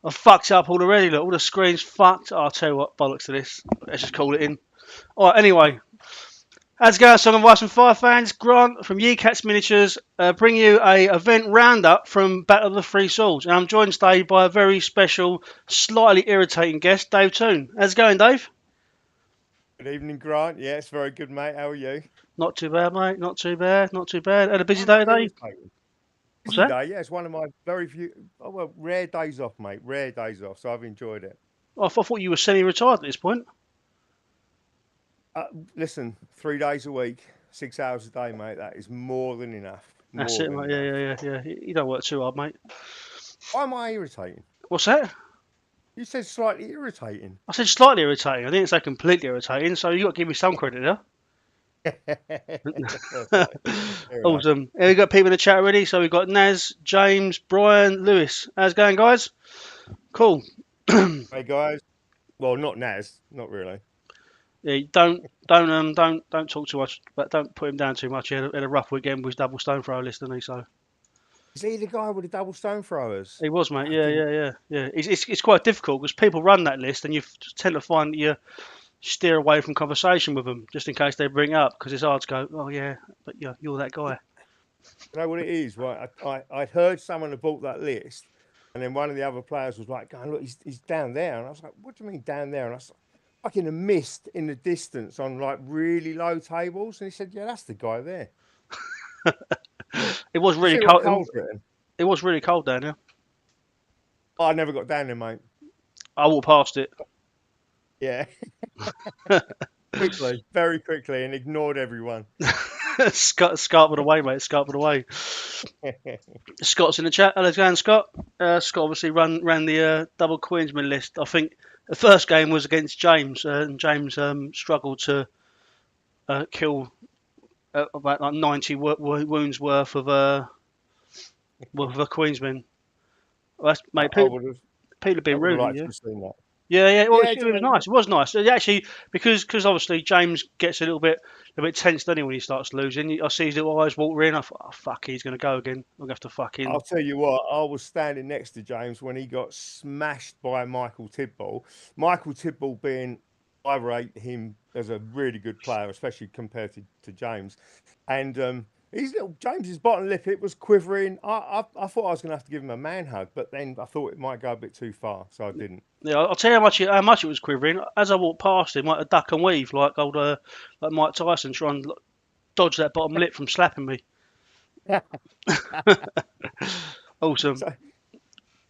I fucked it up already. Look, all the screens fucked. Oh, I'll tell you what, bollocks to this. Let's just call it in. All right, anyway. How's it going, Song and Vice and Fire fans? Grant from Cats Miniatures bring you a event roundup from Battle of the Three Swords. And I'm joined today by a very special, slightly irritating guest, Dave Toone. How's it going, Dave? Good evening, Grant. Yes, very good, mate. How are you? Not too bad, mate. Not too bad. Not too bad. Had a busy I'm day today? irritated. What's Busy that? day, yeah. It's one of my very few, well, rare days off, mate. Rare days off, so I've enjoyed it. Oh, I thought you were semi-retired at this point. Uh, Listen, 3 days a week, 6 hours a day, mate. That is more than enough. That's More it, than mate. Yeah, enough. yeah, yeah, yeah. You don't work too hard, mate. Why am I irritating? What's that? You said slightly irritating. I said slightly irritating. I didn't say completely irritating, so you got to give me some credit there. Fair play. Fair enough. Awesome. Here we got people in the chat already. So we've got Naz, James, Brian, Lewis. How's it going, guys? Cool. Hey, guys. Well, not Naz. Not really. Yeah, don't talk too much, but don't put him down too much. He had a rough weekend with his double stone throw list, didn't he? So Is he the guy with the double stone throwers? he was, mate. I Yeah, didn't. yeah, yeah, yeah. It's quite difficult because people run that list, and you tend to find that you steer away from conversation with them just in case they bring it up because it's hard to go. Oh yeah, but you're that guy. You know what it is, right? I'd heard someone had bought that list, and then one of the other players was like, going, look, he's down there. And I was like, what do you mean down there? And I was like in a mist in the distance on like really low tables. And he said, yeah, that's the guy there. It was You really see what cold. Cole's written? It was really cold down here. Oh, I never got down there, mate. I walked past it. Yeah, quickly, very quickly, and ignored everyone. Scarpered away, mate. Scarpered away. Scott's in the chat. Hello, going, Scott. Scott obviously ran the double Queensman list. I think the first game was against James, and James struggled to kill about like 90 wounds worth of a Queensman. Well, that's, mate, I people have been would have rude at liked to you. have seen that. Yeah, yeah. Well, Yeah, it do you was know, nice. It was nice. Actually, because obviously James gets a bit tense, doesn't he, when he starts losing? I see his little eyes water in. I thought, oh, fuck, he's going to go again. I'm going to have to fucking. I'll tell you what, I was standing next to James when he got smashed by Michael Tidball. Michael Tidball being, I rate him as a really good player, especially compared to James. And James's bottom lip, it was quivering. I thought I was going to have to give him a man hug, but then I thought it might go a bit too far, so I didn't. Yeah, I'll tell you how much it was quivering. As I walked past him, like a duck and weave, like old like Mike Tyson, trying to dodge that bottom lip from slapping me. Awesome. So,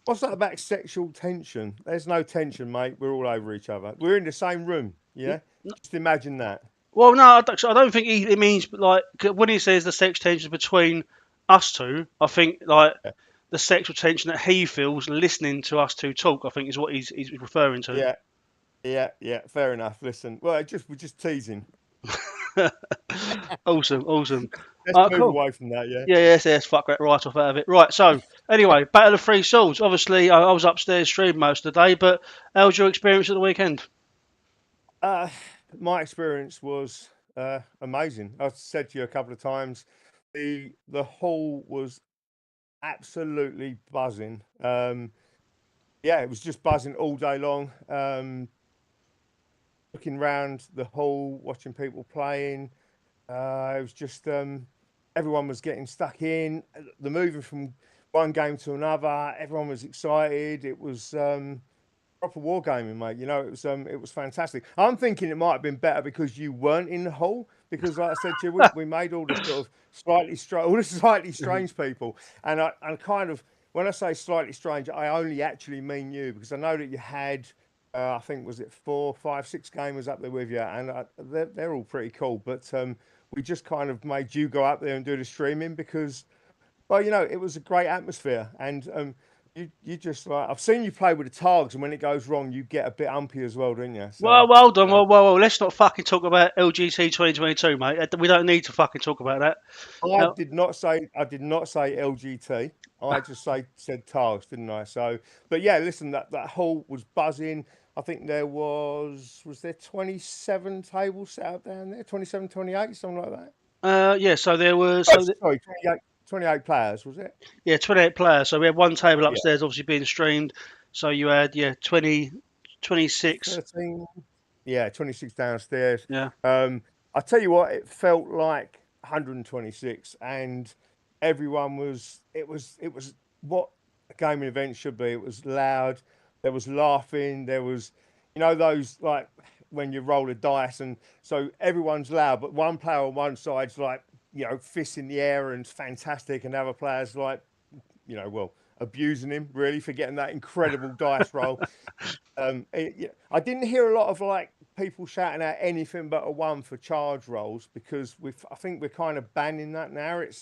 what's that about sexual tension? There's no tension, mate. We're all over each other. We're in the same room, yeah? Just imagine that. Well, no, I don't think it means like when he says the sex tension between us two. I think like the sexual tension that he feels listening to us two talk. I think is what he's referring to. Yeah, yeah, fair enough. Listen, well, we're just teasing. Awesome, awesome. Let's All right, move cool. away from that, yeah. Yeah, yes, fuck that right off out of it. Right, so anyway, Battle of Three Swords. Obviously, I was upstairs streaming most of the day, but how was your experience at the weekend? Uh, my experience was amazing. I've said to you a couple of times, the hall was absolutely buzzing. Yeah, it was just buzzing all day long. Looking round the hall, watching people playing. It was just everyone was getting stuck in. The moving from one game to another, everyone was excited. It was proper wargaming, mate. You know, it was fantastic. I'm thinking it might have been better because you weren't in the hall. Because, like I said to you, we made all the sort of all the slightly strange people, and I kind of when I say slightly strange, I only actually mean you because I know that you had. I think was it 4, 5, 6 gamers up there with you, and they're all pretty cool. But we just kind of made you go up there and do the streaming because, well, you know, it was a great atmosphere, and you just like I've seen you play with the targs, and when it goes wrong, you get a bit umpy as well, don't you? So Well, well done. Well. Let's not fucking talk about LGC 2022, mate. We don't need to fucking talk about that. No, I did not say LGT. I just said targs, didn't I? So, but yeah, listen, that hall was buzzing. I think was there 27 tables set up down there, 27, 28, something like that. yeah. So there was Sorry, 28 players, was it? yeah, 28 players. So we had one table Yeah, upstairs, obviously being streamed. So you had 20, 26. 13, yeah, 26 downstairs. Yeah. I tell you what, it felt like 126, and everyone was. It was what a gaming event should be. It was loud. There was laughing. There was, those like when you roll a dice, and so everyone's loud, but one player on one side's like, fists in the air and fantastic, and the other players like, well, abusing him really for getting that incredible dice roll. I didn't hear a lot of like people shouting out anything but a one for charge rolls because I think we're kind of banning that now. It's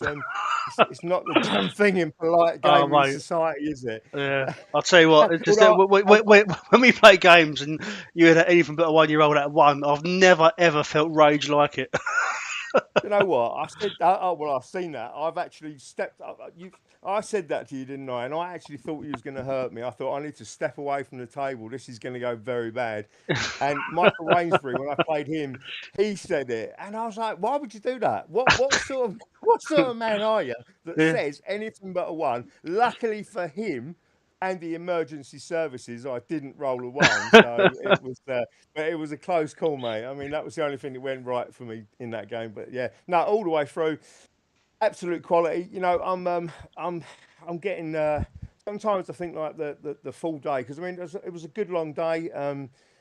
not the done thing in polite Oh, gaming mate. society, is it? Yeah. I'll tell you what. It's just that Although when we play games and you had anything but a 1-year-old at one, I've never ever felt rage like it. you know what? I said that. Oh, well, I've seen that. I've actually stepped up. I said that to you, didn't I? And I actually thought you was going to hurt me. I thought I need to step away from the table. This is going to go very bad. And Michael Rainsbury, when I played him, he said it, and I was like, "Why would you do that? What sort of man are you that Yeah. says anything but a one?" Luckily for him and the emergency services, I didn't roll a one, so but it was a close call, mate. I mean, that was the only thing that went right for me in that game. But yeah, no, all the way through, absolute quality. I'm getting. Sometimes I think like the full day because I mean it was a good long day.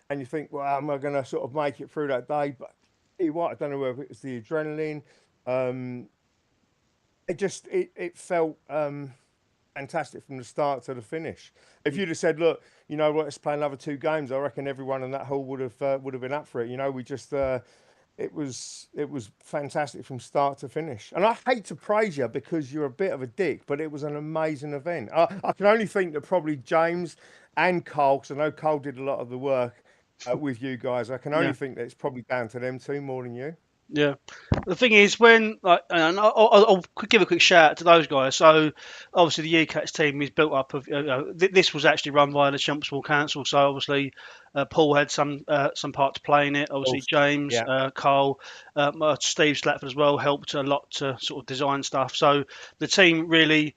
And you think, well, am I going to sort of make it through that day? But tell you what, I don't know whether it was the adrenaline. It felt fantastic from the start to the finish. If you'd have said, look, you know what, let's play another 2 games, I reckon everyone in that hall would have been up for it. We just it was fantastic from start to finish. And I hate to praise you because you're a bit of a dick, but it was an amazing event. I can only think that probably James and Cole, because I know Cole did a lot of the work with you guys. I can only Yeah. think that it's probably down to them two more than you. Yeah. The thing is, when like, and I'll give a quick shout out to those guys. So, obviously, the UCATS team is built up of. This was actually run by the Chelmsford Council. So, obviously, Paul had some part to play in it. Obviously, James, Yeah. Cole, Steve Slatford as well helped a lot to sort of design stuff. So, the team really.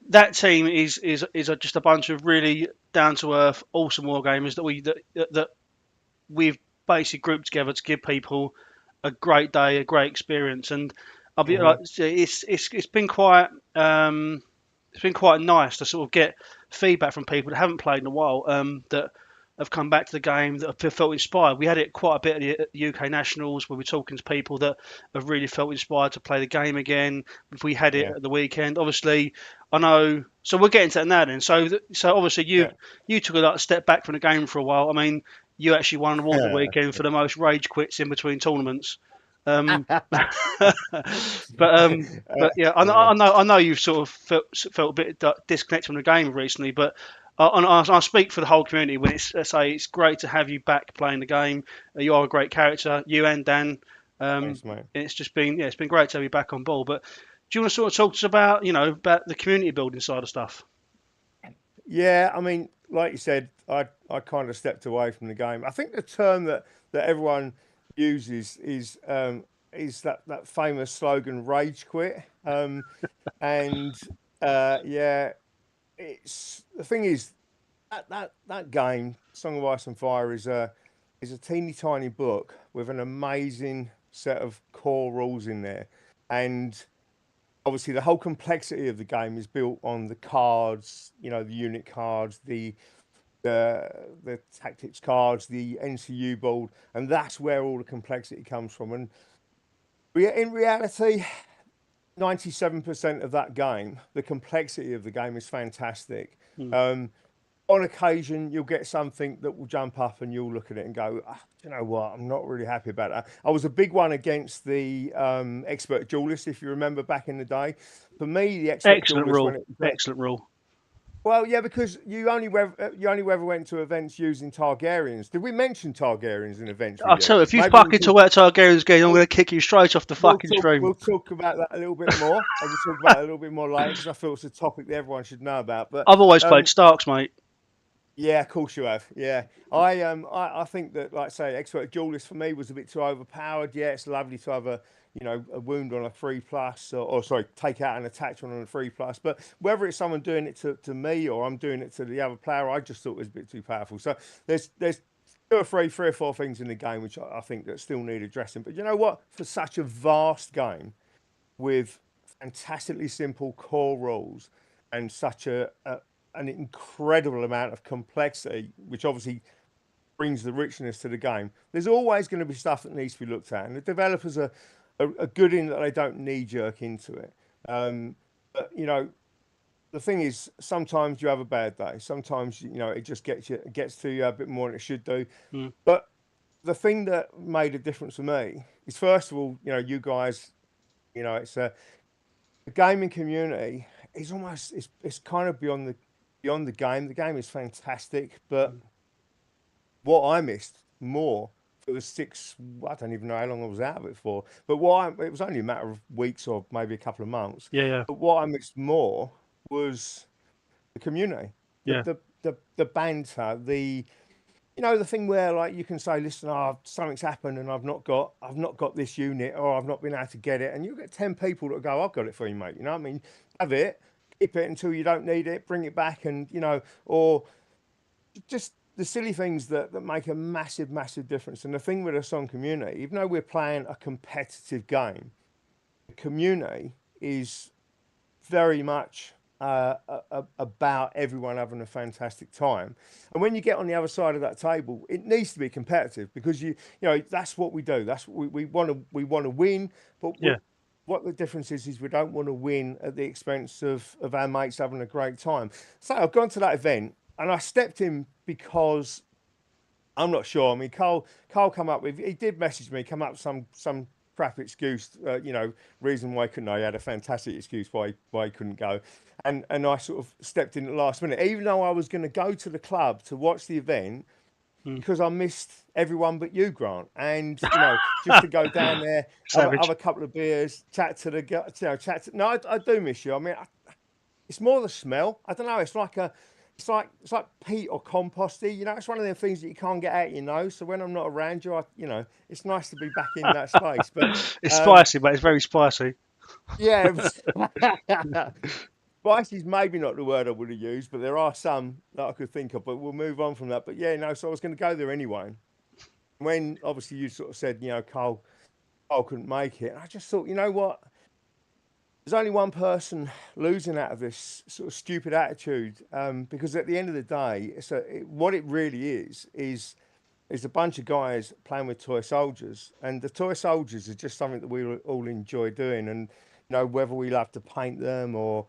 That team is just a bunch of really down to earth, awesome wargamers that we've basically grouped together to give people a great day, a great experience, and I'll be like, Mhm. it's been quite nice to sort of get feedback from people that haven't played in a while, that have come back to the game that have felt inspired. We had it quite a bit at the UK Nationals where we're talking to people that have really felt inspired to play the game again. If we had it Yeah. at the weekend, obviously, I know. So we're getting to that now then. So obviously Yeah. you took a step back from the game for a while. I mean, you actually won an award the weekend for the most rage quits in between tournaments. But yeah, Yeah. I know you've sort of felt a bit disconnected from the game recently, but I speak for the whole community when it's great to have you back playing the game. You are a great character, you and Dan. Thanks, mate. It's been great to have you back on board. But do you want to sort of talk to us about about the community building side of stuff? Yeah, I mean, like you said, I kind of stepped away from the game. I think the term that everyone uses is that famous slogan "rage quit," and yeah, it's the thing is that game, Song of Ice and Fire, is a teeny tiny book with an amazing set of core rules in there, and obviously the whole complexity of the game is built on the cards, the unit cards, the tactics cards, the NCU board, and that's where all the complexity comes from. And in reality, 97% of that game, the complexity of the game is fantastic. Hmm. On occasion, you'll get something that will jump up and you'll look at it and go, you know what, I'm not really happy about that. I was a big one against the expert duelist, if you remember back in the day. For me, the expert Excellent duelist, rule. when it was Excellent rule. well, yeah, because you only ever went to events using Targaryens. Did we mention Targaryens in events with I'll you? tell you, if you Maybe fucking talk about Targaryen's game, I'm going to kick you straight off the we'll fucking talk. stream. We'll talk about that a little bit more. And we'll talk about it a little bit more later because I feel it's a topic that everyone should know about. But I've always played um, Starks, mate. Yeah, of course you have. Yeah, I think that, like I say, expert duelist for me was a bit too overpowered. Yeah, it's lovely to have a wound on a 3+, or sorry, take out an attachment on a 3+. But whether it's someone doing it to me or I'm doing it to the other player, I just thought it was a bit too powerful. So there's three or four things in the game which I think that still need addressing. But you know what? For such a vast game with fantastically simple core rules and such an incredible amount of complexity, which obviously brings the richness to the game. There's always going to be stuff that needs to be looked at, and the developers are good in that they don't knee jerk into it. But the thing is, sometimes you have a bad day. Sometimes it just gets to you a bit more than it should do. Mm. But the thing that made a difference for me is, first of all, you guys, it's the gaming community is almost it's kind of beyond the game. The game is fantastic, but Mm. what I missed more for the six, I don't even know how long I was out of it for, but it was only a matter of weeks or maybe a couple of months. Yeah, yeah, But what I missed more was the community, the yeah, the the banter, the thing where, like, you can say, listen, something's happened and I've not got this unit, or I've not been able to get it, and you get 10 people that go, I've got it for you, mate. You know what I mean? Have it, keep it until you don't need it, bring it back, and or just the silly things that make a massive, massive difference. And the thing with us on community, even though we're playing a competitive game, the community is very much about everyone having a fantastic time. And when you get on the other side of that table, it needs to be competitive, because that's what we do. That's what we want to win. But yeah. what the difference is we don't want to win at the expense of our mates having a great time. So I've gone to that event and I stepped in because I'm not sure. I mean, Carl come up with. He did message me, come up with some crap excuse. Reason why he couldn't. He had a fantastic excuse why he couldn't go, and I sort of stepped in at the last minute, even though I was going to go to the club to watch the event, Mm. because I missed everyone but you, Grant, and just to go down there, have Savage. a couple of beers, chat to the chat. No, I do miss you. I mean, it's more the smell. I don't know. It's like peat or composty. It's one of the things that you can't get out your nose. So when I'm not around you, it's nice to be back in that space. But It's um, spicy, but it's very spicy. yeah, spicy is maybe not the word I would have used, but there are some that I could think of. But we'll move on from that. But yeah, no. So I was going to go there anyway. When obviously you sort of said, Carl couldn't make it, and I just thought, you know what? There's only one person losing out of this sort of stupid attitude, because at the end of the day, what it really is a bunch of guys playing with toy soldiers, and the toy soldiers are just something that we all enjoy doing, and whether we love to paint them or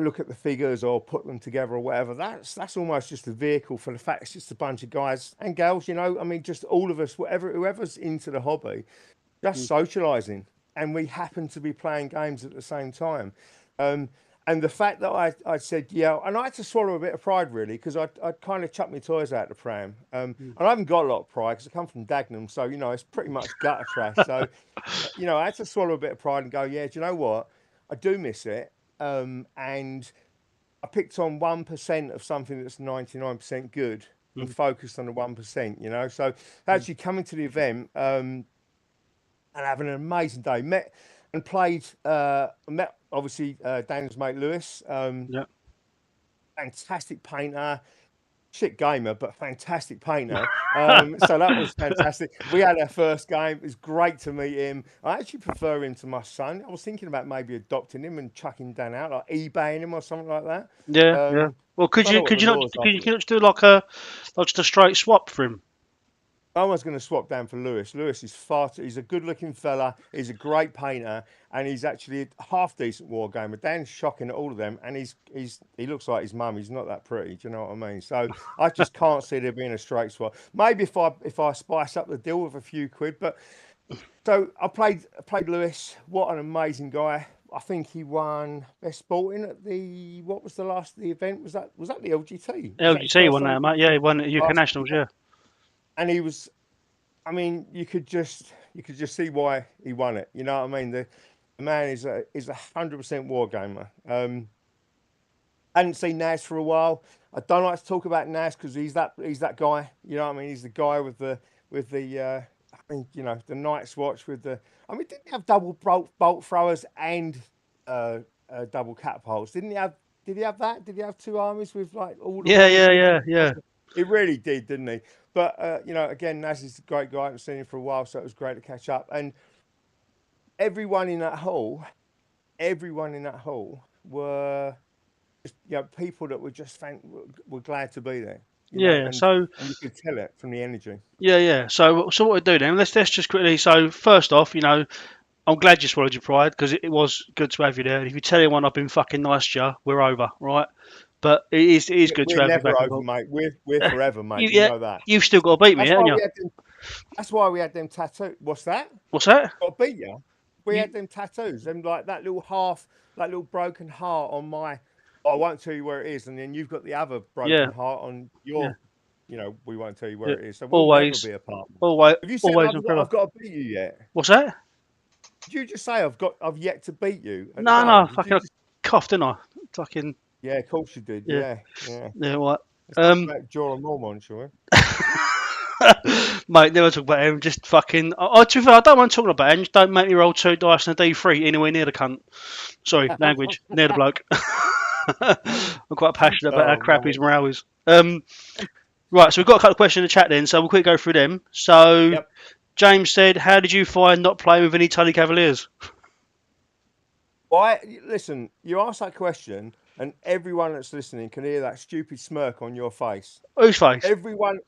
look at the figures or put them together or whatever, that's almost just a vehicle for the fact it's just a bunch of guys and girls. I mean, just all of us, whoever's into the hobby, just Mm. socializing, and we happen to be playing games at the same time. Um, and the fact that I said yeah, and I had to swallow a bit of pride, really, because I'd kind of chucked my toys out the pram. Mm. And I haven't got a lot of pride because I come from Dagenham, so it's pretty much gutter trash. So I had to swallow a bit of pride and go, yeah, do you know what? I do miss it. And I picked on 1% of something that's 99% good and Mm. focused on the 1%. So Mm. actually coming to the event, and having an amazing day. Met obviously Daniel's mate Lewis, Yeah. fantastic painter, shit gamer, but fantastic painter. So that was fantastic. We had our first game. It was great to meet him. I actually prefer him to my son. I was thinking about maybe adopting him and chucking Dan out, like eBaying him or something like that. Yeah, yeah. Um, Well, I could don't know you what could the you not laws are could for you, this. could you just do like just a straight swap for him? I was going to swap Dan for Lewis. Lewis is he's a good looking fella. He's a great painter, and he's actually a half decent war gamer. Dan's shocking at all of them, and he looks like his mum. He's not that pretty. Do you know what I mean? So I just can't see there being a straight swap. Maybe if I spice up the deal with a few quid. But so I played Lewis. What an amazing guy. I think he won best sporting at what was the last of the event? Was that the LGT? Was that his LGT first won that, mate. Yeah, LGT? he won at UK Last, Nationals. Yeah. and he was, I mean, you could just see why he won it. You know what I mean? The man is a 100% war gamer. Hadn't seen Naz for a while. I don't like to talk about Naz because he's that guy. You know what I mean? He's the guy with the I mean, you know, the Night's Watch with the. I mean, didn't he have double bolt throwers and double catapults? Didn't he have? Did he have that? Did he have two armies with like all the Yeah, ones yeah, with yeah, the? yeah. He really did, didn't he? But you know, again, Naz is a great guy. I haven't seen him for a while, so it was great to catch up. And everyone in that hall, everyone in that hall were just, you know, people that were just were glad to be there, you know, Yeah. So and you could tell it from the energy. yeah. So what we do then? Let's just quickly. So first off, you know, I'm glad you swallowed your pride because it was good to have you there. And if you tell anyone I've been fucking nice to you, we're over, right? But it is good to We're have you never back over, involved. mate. We're forever, mate. You Yeah, know that. you've still got to beat me, That's haven't why you? we had them. That's why we had them tattoos. What's that? What's that? Got to beat you. We You, had them tattoos. Them like that little half, that little broken heart on my. I won't tell you where it is, and then you've got the other yeah, broken heart on yeah, your. You know, we won't tell you yeah. where it is, so we'll never Always, be apart. always, Have you said always and forever. I've got to beat you yet? What's that? Did you just say I've yet to beat you at the No, game? no, Did you fucking just? coughed, didn't I? Fucking Yeah, of course you did. yeah, Yeah, yeah. yeah. What? Let's talk about Jorah Mormont, shall we? Mate, never talk about him. Just fucking. To be fair, I don't mind talking about him. Just don't make me roll two dice and a D3 anywhere near the cunt. Sorry, language. Near the bloke. I'm quite passionate about how Oh, crap his mate. morale is. Right, so we've got a couple of questions in the chat then, so we'll quickly go through them. So, Yep. James said, how did you find not playing with any Tully Cavaliers? Why? Listen, you ask that question, and everyone that's listening can hear that stupid smirk on your face. Whose face? Everyone,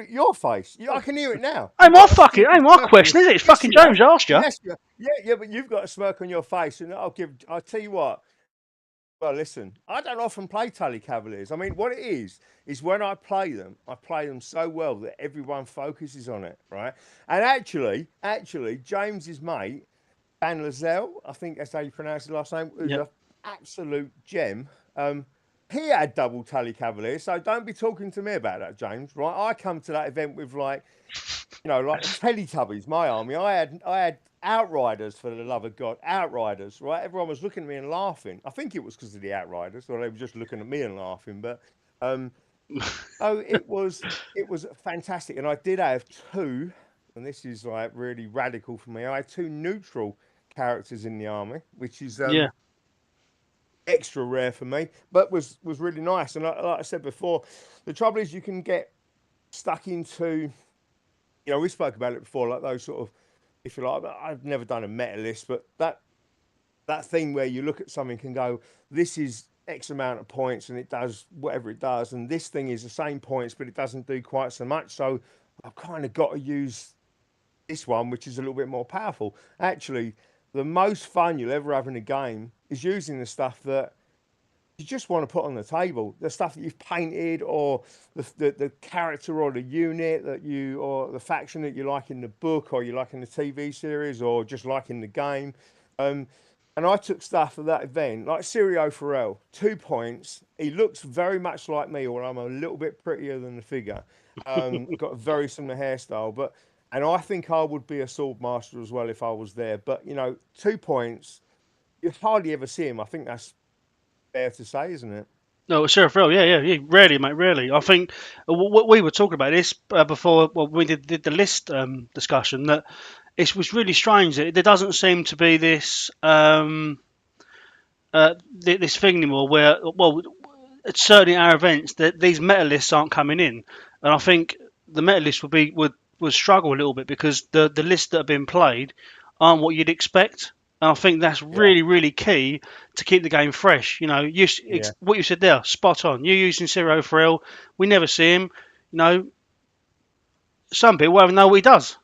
your face. I can hear it now. Ain't You've my got a fucking, stupid ain't my smirk on your. question, is it? It's Yes, fucking you are. James asked you. Yes, you are. Yeah, yeah, but you've got a smirk on your face, and I'll tell you what. Well, listen, I don't often play Tully Cavaliers. I mean, what it is when I play them so well that everyone focuses on it, right? And actually, James's mate, Dan Lazelle, I think that's how you pronounce his last name, who's Yep. an absolute gem. He had double Tully Cavaliers, so don't be talking to me about that, James, right? I come to that event with like, you know, like the Teletubbies, my army. I had Outriders, for the love of God, Outriders, right? Everyone was looking at me and laughing. I think it was because of the Outriders, or they were just looking at me and laughing. But oh, it was fantastic, and I did have two, and this is like really radical for me. I had two neutral characters in the army, which is Yeah. extra rare for me, but was really nice. And like I said before, the trouble is you can get stuck into, you know, we spoke about it before, like those sort of, if you like, I've never done a meta list, but that thing where you look at something and go, this is X amount of points and it does whatever it does, and this thing is the same points, but it doesn't do quite so much. So I've kind of got to use this one, which is a little bit more powerful. Actually, the most fun you'll ever have in a game is using the stuff that you just want to put on the table, the stuff that you've painted, or the character or the unit that you, or the faction that you like in the book, or you like in the TV series, or just like in the game. And I took stuff for that event, like Sirio Farrell, 2 points. He looks very much like me, or I'm a little bit prettier than the figure. Got a very similar hairstyle, and I think I would be a sword master as well if I was there. But you know, 2 points, you hardly ever see him. I think that's fair to say, isn't it? No, Sheriff Real, yeah. Rarely, mate, rarely. I think we were talking about this before we did the list discussion, that it was really strange that there doesn't seem to be this this thing anymore where, well, it's certainly at our events that these meta lists aren't coming in, and I think the meta list would struggle a little bit because the lists that have been played aren't what you'd expect. And I think that's Yeah, really key to keep the game fresh. You know, yeah, what you said there, spot on. You're using Zero Frill. We never see him. You know, some people won't even know what he does.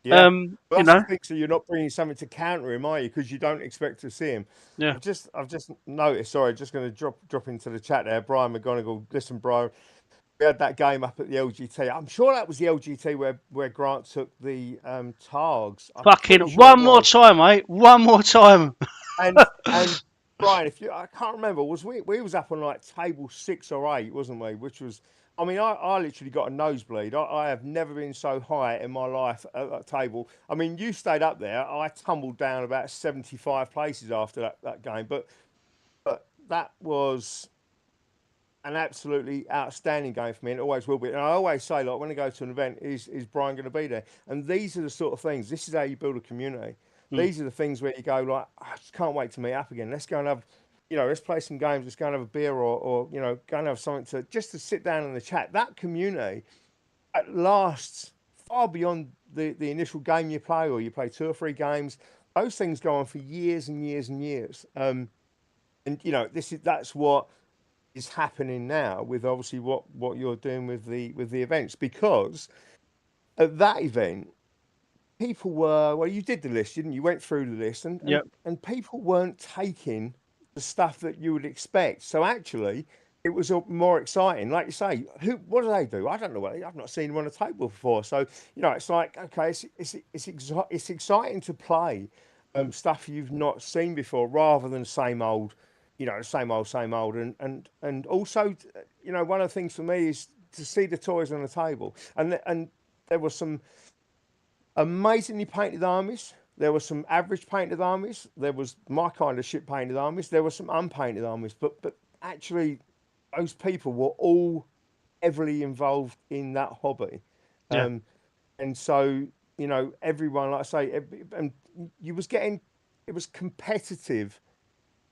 yeah. Well, You that's the know, thing. So you're not bringing something to counter him, are you? Because you don't expect to see him. yeah. I've just noticed. Sorry, just going to drop into the chat there. Brian McGonigal. Listen, Brian. We had that game up at the LGT. I'm sure that was the LGT where Grant took the Targs. I'm Fucking pretty sure it one more was. time, mate. One more time. And Brian, if you, I can't remember, was we was up on like table 6 or 8, wasn't we? Which was, I mean, I literally got a nosebleed. I have never been so high in my life at that table. I mean, you stayed up there. I tumbled down about 75 places after that game, but that was. an absolutely outstanding game for me, and it always will be. And I always say, like, when I go to an event, is Brian going to be there? And these are the sort of things. This is how you build a community. Mm. These are the things where you go, like, I just can't wait to meet up again. Let's go and have, let's play some games. Let's go and have a beer, or go and have something to sit down in the chat. That community lasts far beyond the initial game you play, or you play 2 or 3 games. Those things go on for years and years and years. And that's what is happening now with obviously what you're doing with the events, because at that event people were, well, you did the list, didn't you? You went through the list, and Yep. people weren't taking the stuff that you would expect. So actually it was more exciting. Like you say, what do they do? I don't know. I've not seen them on a table before. So it's like, okay, it's exciting to play Mm. stuff you've not seen before, rather than same old, same old. And also, one of the things for me is to see the toys on the table, and there were some amazingly painted armies. There were some average painted armies. There was my kind of shit painted armies. There were some unpainted armies. But actually, those people were all heavily involved in that hobby. Yeah. And so, everyone, like I say, and you was getting, it was competitive,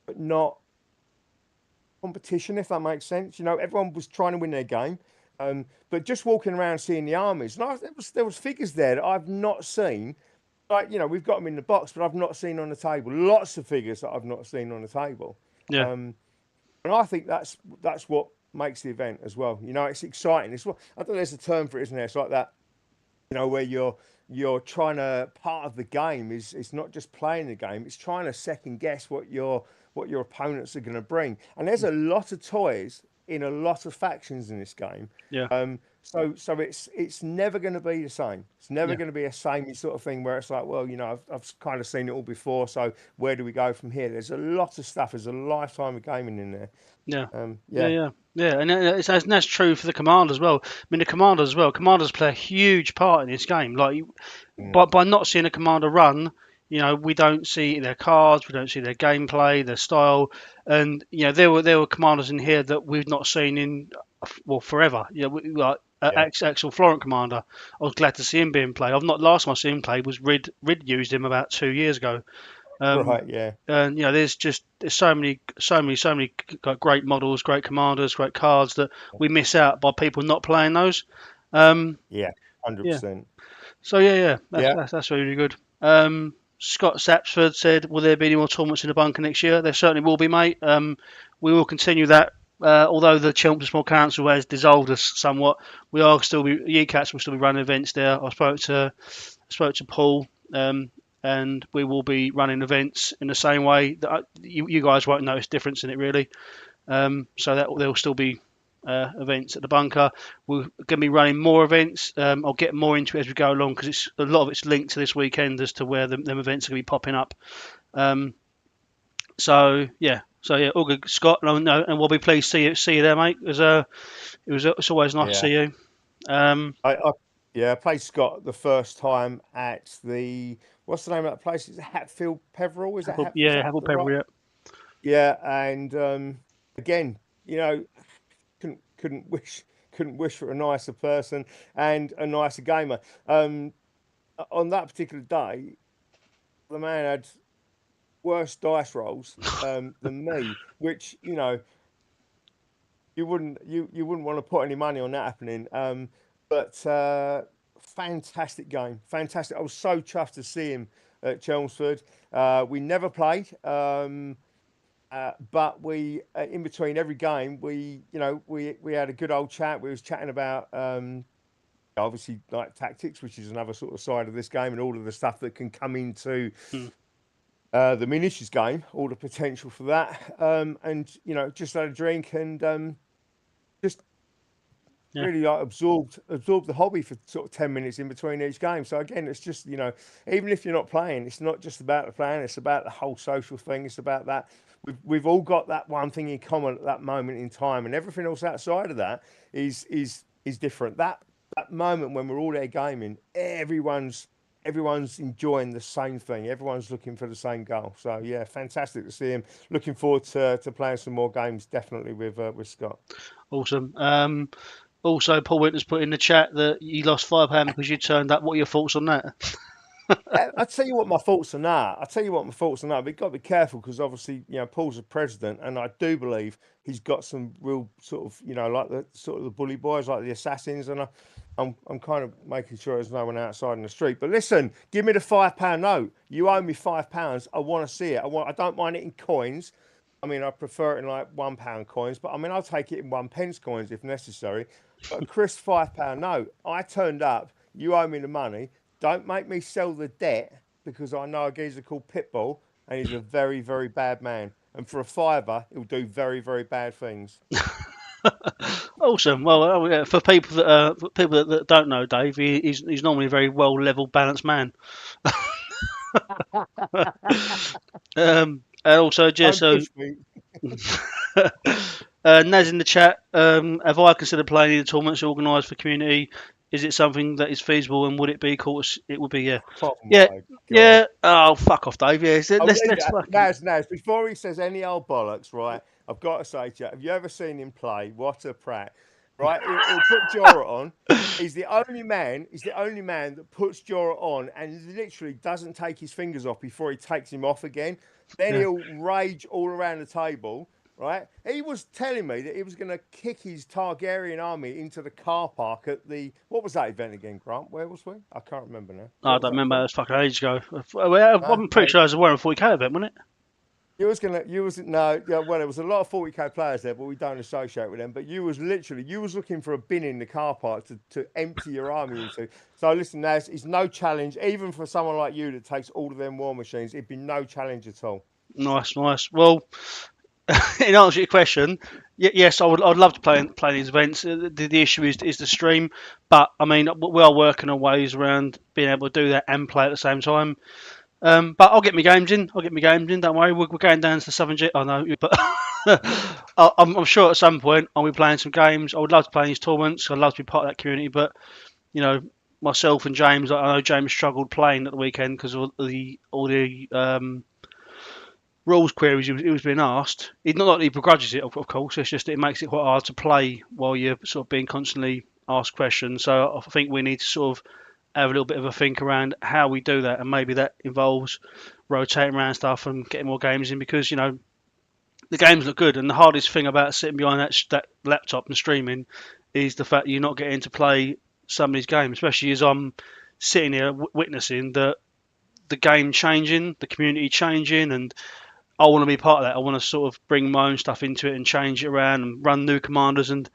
but not competition, if that makes sense. Everyone was trying to win their game. But just walking around seeing the armies, and there was figures there that I've not seen. Like, we've got them in the box, but I've not seen on the table. Lots of figures that I've not seen on the table. Yeah. And I think that's what makes the event as well. It's exciting. It's what, I don't know, there's a term for it, isn't there? It's like that, where you're trying to, part of the game is, it's not just playing the game, it's trying to second guess what your opponents are going to bring. And there's a lot of toys in a lot of factions in this game. Yeah. So it's never going to be the same. It's never Yeah. going to be a samey sort of thing where it's like, well, I've kind of seen it all before, so where do we go from here? There's a lot of stuff. There's a lifetime of gaming in there. Yeah. Yeah. Yeah, Yeah. Yeah. And that's true for the commander as well. I mean, the commander as well. Commanders play a huge part in this game. Like, mm, by not seeing a commander run, we don't see their cards, we don't see their gameplay, their style, and there were commanders in here that we've not seen in, well, forever. Like yeah, Axel Florent commander. I was glad to see him being played. I've not last time I see him play was Rid. Rid used him about 2 years ago. Um, right, yeah, and there's so many great models, great commanders, great cards that we miss out by people not playing those. Um, yeah, yeah. 100%. So yeah, Yeah, that's really good. Scott Sapsford said, "Will there be any more tournaments in the bunker next year?" There certainly will be, mate. We will continue that. Although the Chelmsford Small Council has dissolved us somewhat, we are still be UCATS will still be running events there. I spoke to Paul, and we will be running events in the same way that you guys won't notice difference in it really. So that there will still be events at the bunker. We're going to be running more events. I'll get more into it as we go along because a lot of it's linked to this weekend as to where them events are going to be popping up. So yeah, all good, Scott. And we'll be pleased to see you there, mate. It's always nice to yeah. see you. Um, I played Scott the first time at the, what's the name of that place? Is it Hatfield Peveril? Is that is that Havel the right? Pebble, yeah. Yeah, and again, couldn't wish for a nicer person and a nicer gamer. On that particular day, the man had worse dice rolls than me, which you wouldn't want to put any money on that happening. But fantastic game, fantastic. I was so chuffed to see him at Chelmsford. We never played. But we, in between every game, we had a good old chat. We was chatting about obviously like tactics, which is another sort of side of this game, and all of the stuff that can come into Mm, the miniatures game, all the potential for that. And just had a drink and just yeah, really like absorbed the hobby for sort of 10 minutes in between each game. So again, it's just, even if you're not playing, it's not just about the playing, it's about the whole social thing. It's about that we've all got that one thing in common at that moment in time, and everything else outside of that is different. That moment when we're all there gaming, everyone's everyone's enjoying the same thing. Everyone's looking for the same goal. So yeah, fantastic to see him. Looking forward to playing some more games, definitely with Scott. Awesome. Also, Paul Winter's put in the chat that you lost £5 because you turned up. What are your thoughts on that? I'll tell you what my thoughts on that. I'll tell you what my thoughts on that. But you've got to be careful because obviously, Paul's a president, and I do believe he's got some real sort of, like the sort of the bully boys, like the assassins, and I'm kind of making sure there's no one outside in the street. But listen, give me the £5 note. You owe me £5. I want to see it. I don't mind it in coins. I mean, I prefer it in like £1 coins, but I mean, I'll take it in 1p coins if necessary. But a crisp £5 note. I turned up. You owe me the money. Don't make me sell the debt because I know a geezer called Pitbull and he's a very, very bad man. And for a fiver, he'll do very, very bad things. Awesome. Well, yeah, for people that don't know Dave, he's normally a very well level, balanced man. And also, just Don't so push me. Naz in the chat, have I considered playing any of the tournaments organised for community? Is it something that is feasible, and would it be? Of course, it would be. Yeah, Oh yeah, my God. yeah. Oh, fuck off, Dave. Yeah, Oh, let's fucking. Naz, before he says any old bollocks, right, I've got to say to you, have you ever seen him play? What a prat. Right? He'll put Jorah on. He's the only man that puts Jorah on and literally doesn't take his fingers off before he takes him off again. Then Yeah. he'll rage all around the table. Right? He was telling me that he was going to kick his Targaryen army into the car park at what was that event again, Grant? Where was we? I can't remember now. I What was don't that remember. It for? was fucking ages ago. Well, No, I'm pretty no. sure it was a Warren 40k event, wasn't it? Well, there was a lot of 40k players there, but we don't associate with them. But you was looking for a bin in the car park to empty your army into. So listen, it's no challenge, even for someone like you that takes all of them war machines. It'd be no challenge at all. Nice, nice. Well, in answer to your question, yes, I'd love to play these events. The issue is the stream, but I mean we are working on ways around being able to do that and play at the same time. But I'll get my games in. I'll get my games in. Don't worry. We're going down to the Southern Jet. I know, but I'm sure at some point I'll be playing some games. I would love to play in these tournaments. I'd love to be part of that community. But you know, myself and James, I know James struggled playing at the weekend because of all the rules queries he was being asked. It's not that he begrudges it, of course. It's just it makes it quite hard to play while you're sort of being constantly asked questions. So I think we need to sort of have a little bit of a think around how we do that, and maybe that involves rotating around stuff and getting more games in because the games look good. And the hardest thing about sitting behind that laptop and streaming is the fact that you're not getting to play some of these games, especially as I'm sitting here witnessing the game changing, the community changing, and I want to be part of that. I want to sort of bring my own stuff into it and change it around and run new commanders and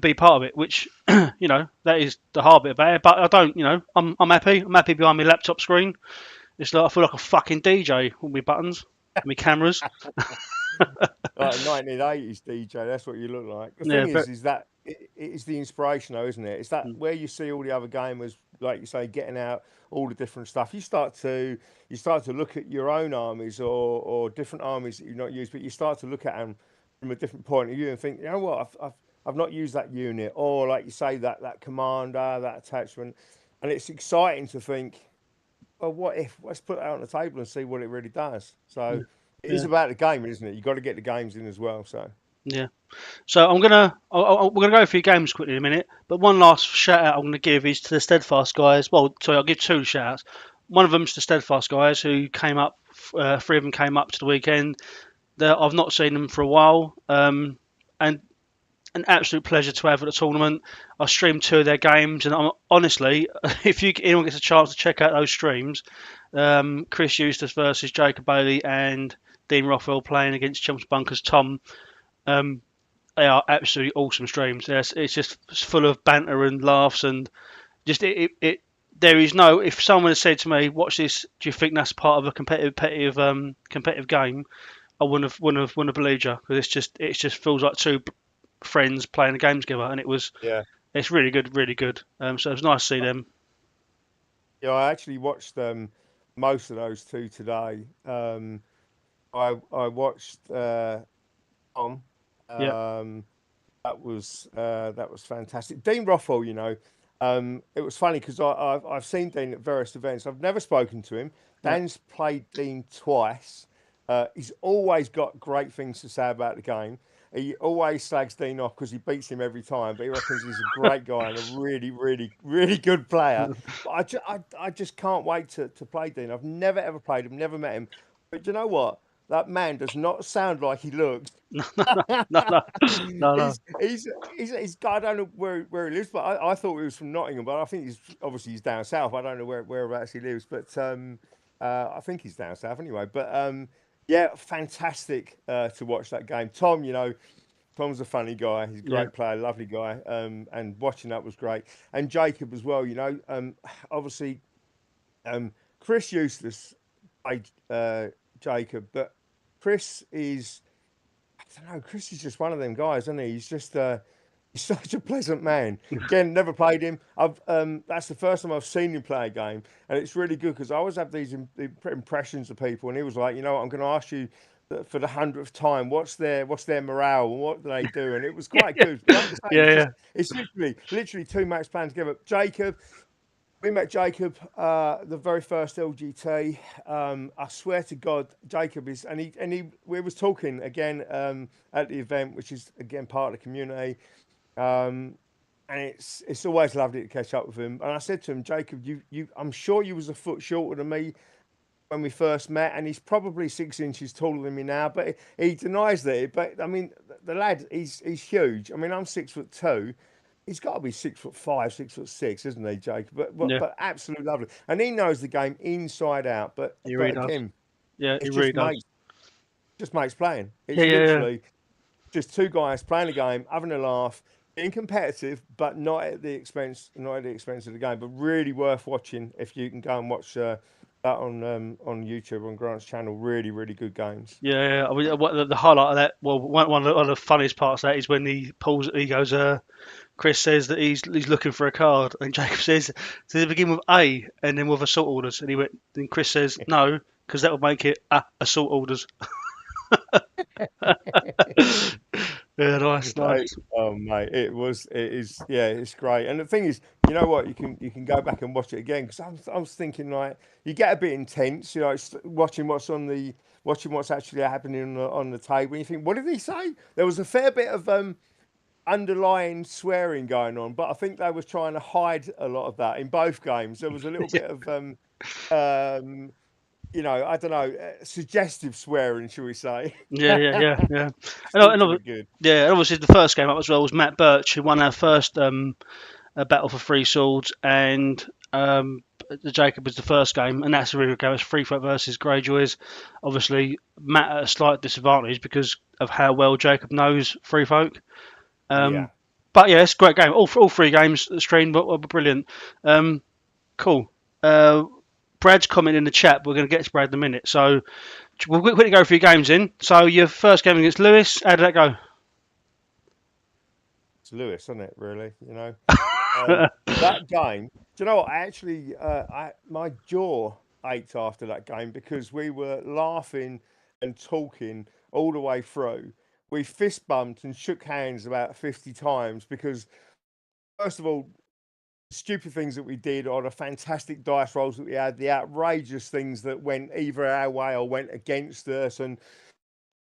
be part of it. Which that is the hard bit about it. But I don't, I'm happy. I'm happy behind my laptop screen. It's like I feel like a fucking DJ with my buttons, my cameras. Like a 1980s DJ, that's what you look like. The Yeah, thing but is that it is the inspiration, though, isn't it? It's that where you see all the other gamers, like you say, getting out all the different stuff. You start to look at your own armies or different armies that you've not used, but you start to look at them from a different point of view and think, you know what, I've not used that unit, or like you say, that commander, that attachment, and it's exciting to think, well, what if? Let's put it out on the table and see what it really does. So it is yeah, about the game, isn't it? You've got to get the games in as well. So yeah. So we're gonna go through games quickly in a minute. But one last shout out I'm gonna give is to the Steadfast guys. Well, sorry, I'll give two shout outs. One of them's the Steadfast guys who came up. Three of them came up to the weekend. I've not seen them for a while. And an absolute pleasure to have at the tournament. I streamed two of their games, and honestly, if anyone gets a chance to check out those streams, Chris Eustace versus Jacob Bailey and Dean Rothwell playing against Chumps Bunkers Tom, they are absolutely awesome streams. It's just full of banter and laughs, and just it there is no. If someone had said to me, "Watch this," do you think that's part of a competitive game? I wouldn't have believed you because it just feels like two friends playing a game together, and yeah, it's really good, really good. So it was nice to see them. yeah. I actually watched most of those two today. I watched Tom. Yeah, Um, that was fantastic. Dean Rothwell, It was funny because I've seen Dean at various events. I've never spoken to him. Yeah. Dan's played Dean twice. He's always got great things to say about the game. He always slags Dean off because he beats him every time, but he reckons he's a great guy and a really, really, really good player. But I just can't wait to play Dean. I've never ever played him, never met him. But do you know what? That man does not sound like he looks. No, no, no, no, no. He's I don't know where he lives, but I thought he was from Nottingham, but I think he's down south. I don't know whereabouts he lives, but I think he's down south anyway. But yeah, fantastic to watch that game. Tom, Tom's a funny guy. He's a Yeah, great player, lovely guy, and watching that was great. And Jacob as well. Obviously, Chris Eustace played Jacob, but Chris is. I don't know. Chris is just one of them guys, isn't he? He's such a pleasant man. Again, never played him. I've That's the first time I've seen him play a game, and it's really good because I always have these impressions of people, and he was like, I'm going to ask you for the 100th time, what's their morale and what do they do, and it was yeah, quite yeah, good. Like I say, yeah, yeah. it's literally two mates playing together. Jacob, we met Jacob the very first LGT. I swear to God, Jacob is, we was talking again at the event, which is again part of the community, and it's always lovely to catch up with him. And I said to him, Jacob, I'm sure you was a foot shorter than me when we first met, and he's probably 6 inches taller than me now, but he denies that. But I mean, the lad, he's huge. I mean, I'm 6'2". He's got to be 6'5", 6'6", isn't he, Jake? Yeah, But absolutely lovely, and he knows the game inside out. But he really but does. again, Yeah, he it's really does. just mates playing. Yeah, It's yeah, yeah, literally just two guys playing a game, having a laugh, being competitive, but not at the expense of the game. But really worth watching if you can go and watch that on YouTube on Grant's channel. Really, really good games. yeah, yeah. I mean, what the highlight of that? Well, one of the funniest parts of that is when he pulls. He goes. Chris says that he's looking for a card, and Jacob says, "Does it begin with A and then with assault orders?" And he went. Then Chris says, "No, because that would make it assault orders." Yeah, nice, Mate, nice. oh mate, yeah, it's great. And the thing is, you know what, you can go back and watch it again because I was thinking like you get a bit intense, it's watching what's actually happening on the table. And you think, what did he say? There was a fair bit of underlying swearing going on, but I think they was trying to hide a lot of that in both games. There was a little bit of um, I don't know, suggestive swearing, shall we say? Yeah, yeah, yeah, yeah. Still And to the good. yeah, and obviously the first game up as well was Matt Birch, who won our first battle for free swords, and the Jacob was the first game, and that's a really good game. It's Free Folk versus Greyjoys. Obviously, Matt at a slight disadvantage because of how well Jacob knows Free Folk. Yeah. But yeah, it's a great game. All three games streamed were brilliant. Cool. Uh, Brad's comment in the chat. We're going to get to Brad in a minute. So we'll quickly go through your games in. So your first game against Lewis, how did that go? It's Lewis, isn't it? Really, that game. Do you know what? My jaw ached after that game because we were laughing and talking all the way through. We fist bumped and shook hands about 50 times because, first of all, stupid things that we did, or the fantastic dice rolls that we had, the outrageous things that went either our way or went against us, and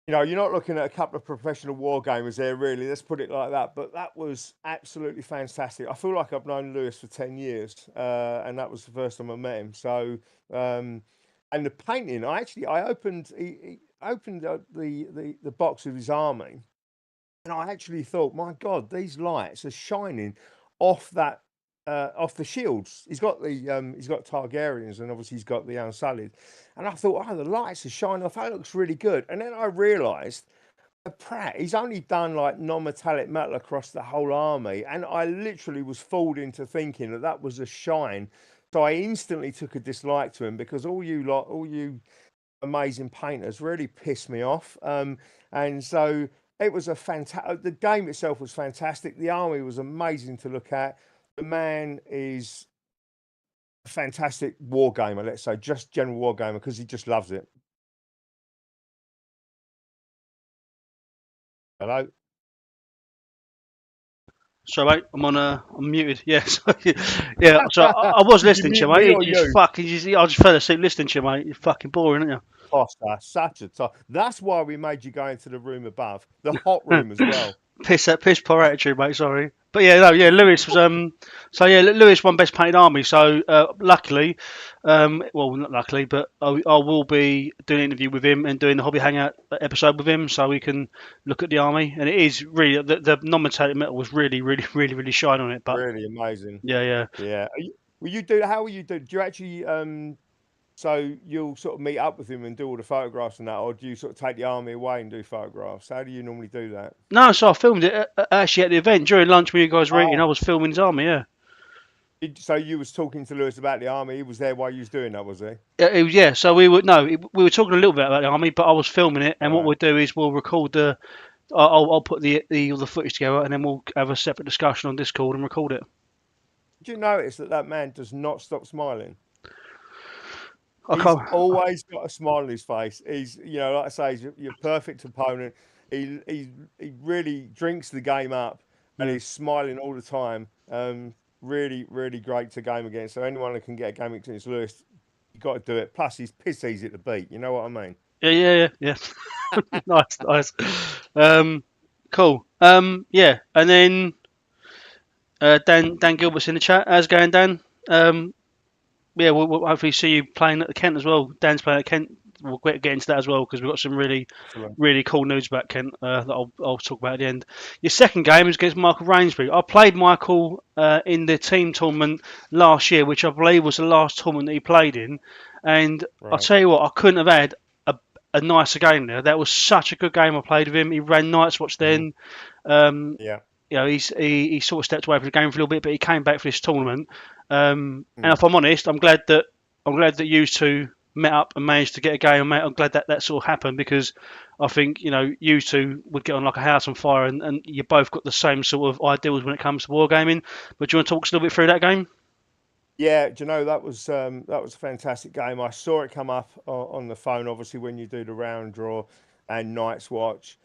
you're not looking at a couple of professional war gamers there, really. Let's put it like that. But that was absolutely fantastic. I feel like I've known Lewis for 10 years, and that was the first time I met him. So, and the painting, I opened, he opened the box of his army, and I actually thought, my God, these lights are shining off that. Off the shields, he's got Targaryens, and obviously he's got the Unsullied. And I thought, oh, the lights are shining off. That looks really good. And then I realised Pratt, he's only done like non-metallic metal across the whole army, and I literally was fooled into thinking that was a shine. So I instantly took a dislike to him because all you amazing painters really pissed me off. And so it was a fantastic. The game itself was fantastic. The army was amazing to look at. The man is a fantastic war gamer, let's say, just general war gamer because he just loves it. Hello. Sorry, mate. I'm muted. Yeah, yeah. So I was Did you listening to mute you, me mate. or It just you? fucking. I just fell asleep listening to you, mate. You're fucking boring, aren't Costa, such a top. That's why we made you go into the room above, the hot room as you? well. Piss poor attitude, mate. Sorry, but yeah, no, yeah. Lewis was So yeah, Lewis won best painted army. So luckily, well, not luckily, but I will be doing an interview with him and doing the hobby hangout episode with him, so we can look at the army. And it is really the non-metallic metal was really, really, really, really shine on it. But Really amazing. yeah, yeah. Yeah. Will you do? How will you do? Do you actually? So you'll sort of meet up with him and do all the photographs and that, or do you sort of take the army away and do photographs? How do you normally do that? No, so I filmed it actually at the event during lunch when you guys were eating. I was filming his army. Yeah. So you was talking to Lewis about the army. He was there while you was doing that, was he? Yeah, so we were talking a little bit about the army, but I was filming it, and what Right. we'll do is we'll record I'll put all the footage together, and then we'll have a separate discussion on Discord and record it. Did you notice that that man does not stop smiling? I He's can't. always got a smile on his face. He's, like I say, he's your perfect opponent. He really drinks the game up, and Mm. he's smiling all the time. Really, really great to game against. So anyone who can get a game against Lewis, you got to do it. Plus, he's piss easy to beat. You know what I mean? Yeah, yeah, yeah, yeah. Nice, nice. Um, cool. Yeah, and then Dan Gilbert's in the chat. How's it going, Dan? Um, yeah, we'll hopefully see you playing at the Kent as well. Dan's playing at Kent. We'll get into that as well because we've got some really, Excellent. really cool news about Kent that I'll talk about at the end. Your second game is against Michael Rainsbury. I played Michael in the team tournament last year, which I believe was the last tournament that he played in. And I'll Right. tell you what, I couldn't have had a nicer game there. That was such a good game I played with him. He ran Night's Watch Mhm. then. Um, Yeah. he sort of stepped away from the game for a little bit, but he came back for this tournament. And Mm. if I'm honest, I'm glad that you two met up and managed to get a game. I'm glad that sort of happened because I think you two would get on like a house on fire, and you both got the same sort of ideals when it comes to wargaming. But do you want to talk us a little bit through that game? Yeah, do you know that was a fantastic game. I saw it come up on the phone, obviously when you do the round draw and Night's Watch.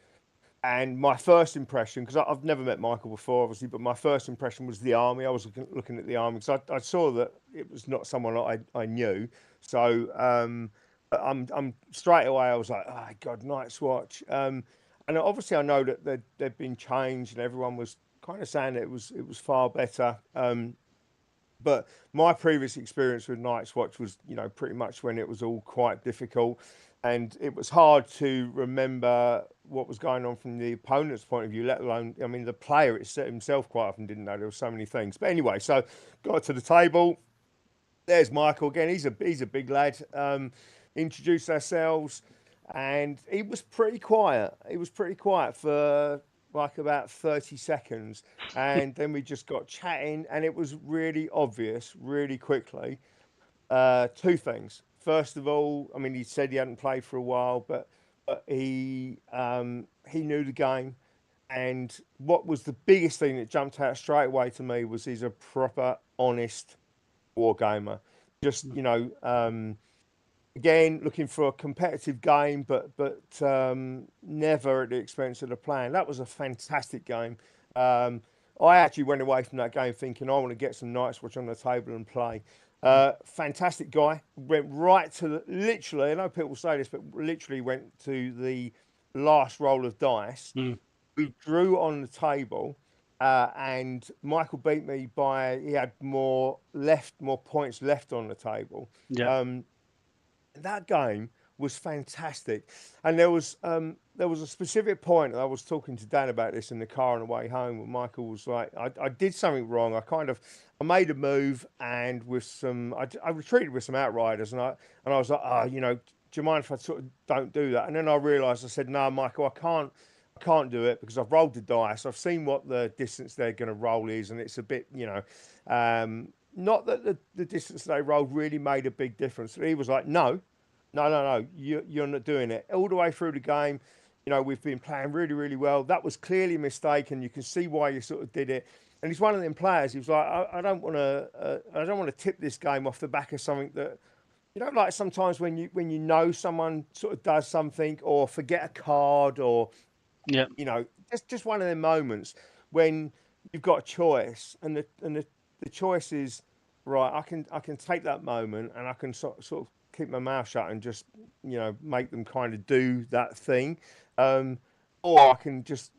And my first impression, because I've never met Michael before, obviously, but my first impression was the army. I was looking at the army because I saw that it was not someone I knew. So but I'm straight away. I was like, oh God, Night's Watch. And obviously I know that they'd been changed, and everyone was kind of saying that it was far better. But my previous experience with Night's Watch was, pretty much when it was all quite difficult, and it was hard to remember what was going on from the opponent's point of view, let alone, I mean, the player himself quite often didn't know there were so many things. But anyway, so got to the table. There's Michael again. He's a big lad. Introduced ourselves, and he was pretty quiet. He was pretty quiet for like about 30 seconds, and then we just got chatting, and it was really obvious really quickly. Two things. First of all, I mean, he said he hadn't played for a while, but he knew the game. And what was the biggest thing that jumped out straight away to me was he's a proper, honest war gamer. Just again looking for a competitive game, but never at the expense of the plan. That was a fantastic game. I actually went away from that game thinking I want to get some Night's Watch on the table and play. Fantastic guy. Went right to literally. I know people say this, but literally went to the last roll of dice. Mm, We drew on the table, and Michael beat me by he had more points left on the table. yeah, Um, that game was fantastic, and there was a specific point. I was talking to Dan about this in the car on the way home. Where Michael was like, I did something wrong. I made a move, and with I retreated with some outriders, and I was like, do you mind if I sort of don't do that? And then I realised I said, no, Michael, I can't do it because I've rolled the dice. I've seen what the distance they're going to roll is, and it's a bit, not that the distance they rolled really made a big difference. He was like, no, no, no, no, you're not doing it. All the way through the game, we've been playing really, really well. That was clearly a mistake, and you can see why you sort of did it. And he's one of them players. He was like, I don't want to tip this game off the back of something that, like sometimes when you know someone sort of does something or forget a card or yeah, just one of them moments when you've got a choice, and the choice is right. I can take that moment, and I can sort of keep my mouth shut and just make them kind of do that thing, um, or I can just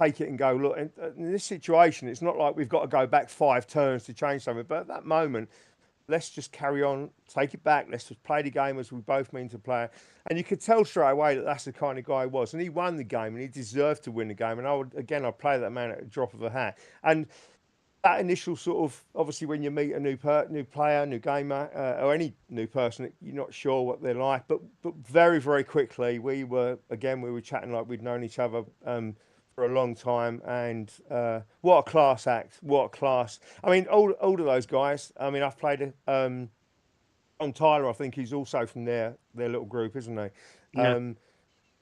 take it and go look. In this situation, it's not like we've got to go back 5 turns to change something, but at that moment, let's just carry on, take it back. Let's just play the game as we both mean to play it. And you could tell straight away that that's the kind of guy he was. And he won the game, and he deserved to win the game. And I'd play that man at a drop of a hat. And that initial sort of, obviously, when you meet a new player, new gamer, or any new person, you're not sure what they're like. But very, very quickly, we were chatting like we'd known each other. For a long time, and what a class act! What a class! I mean, all of those guys. I mean, I've played on Tyler. I think he's also from their little group, isn't he? Yeah. And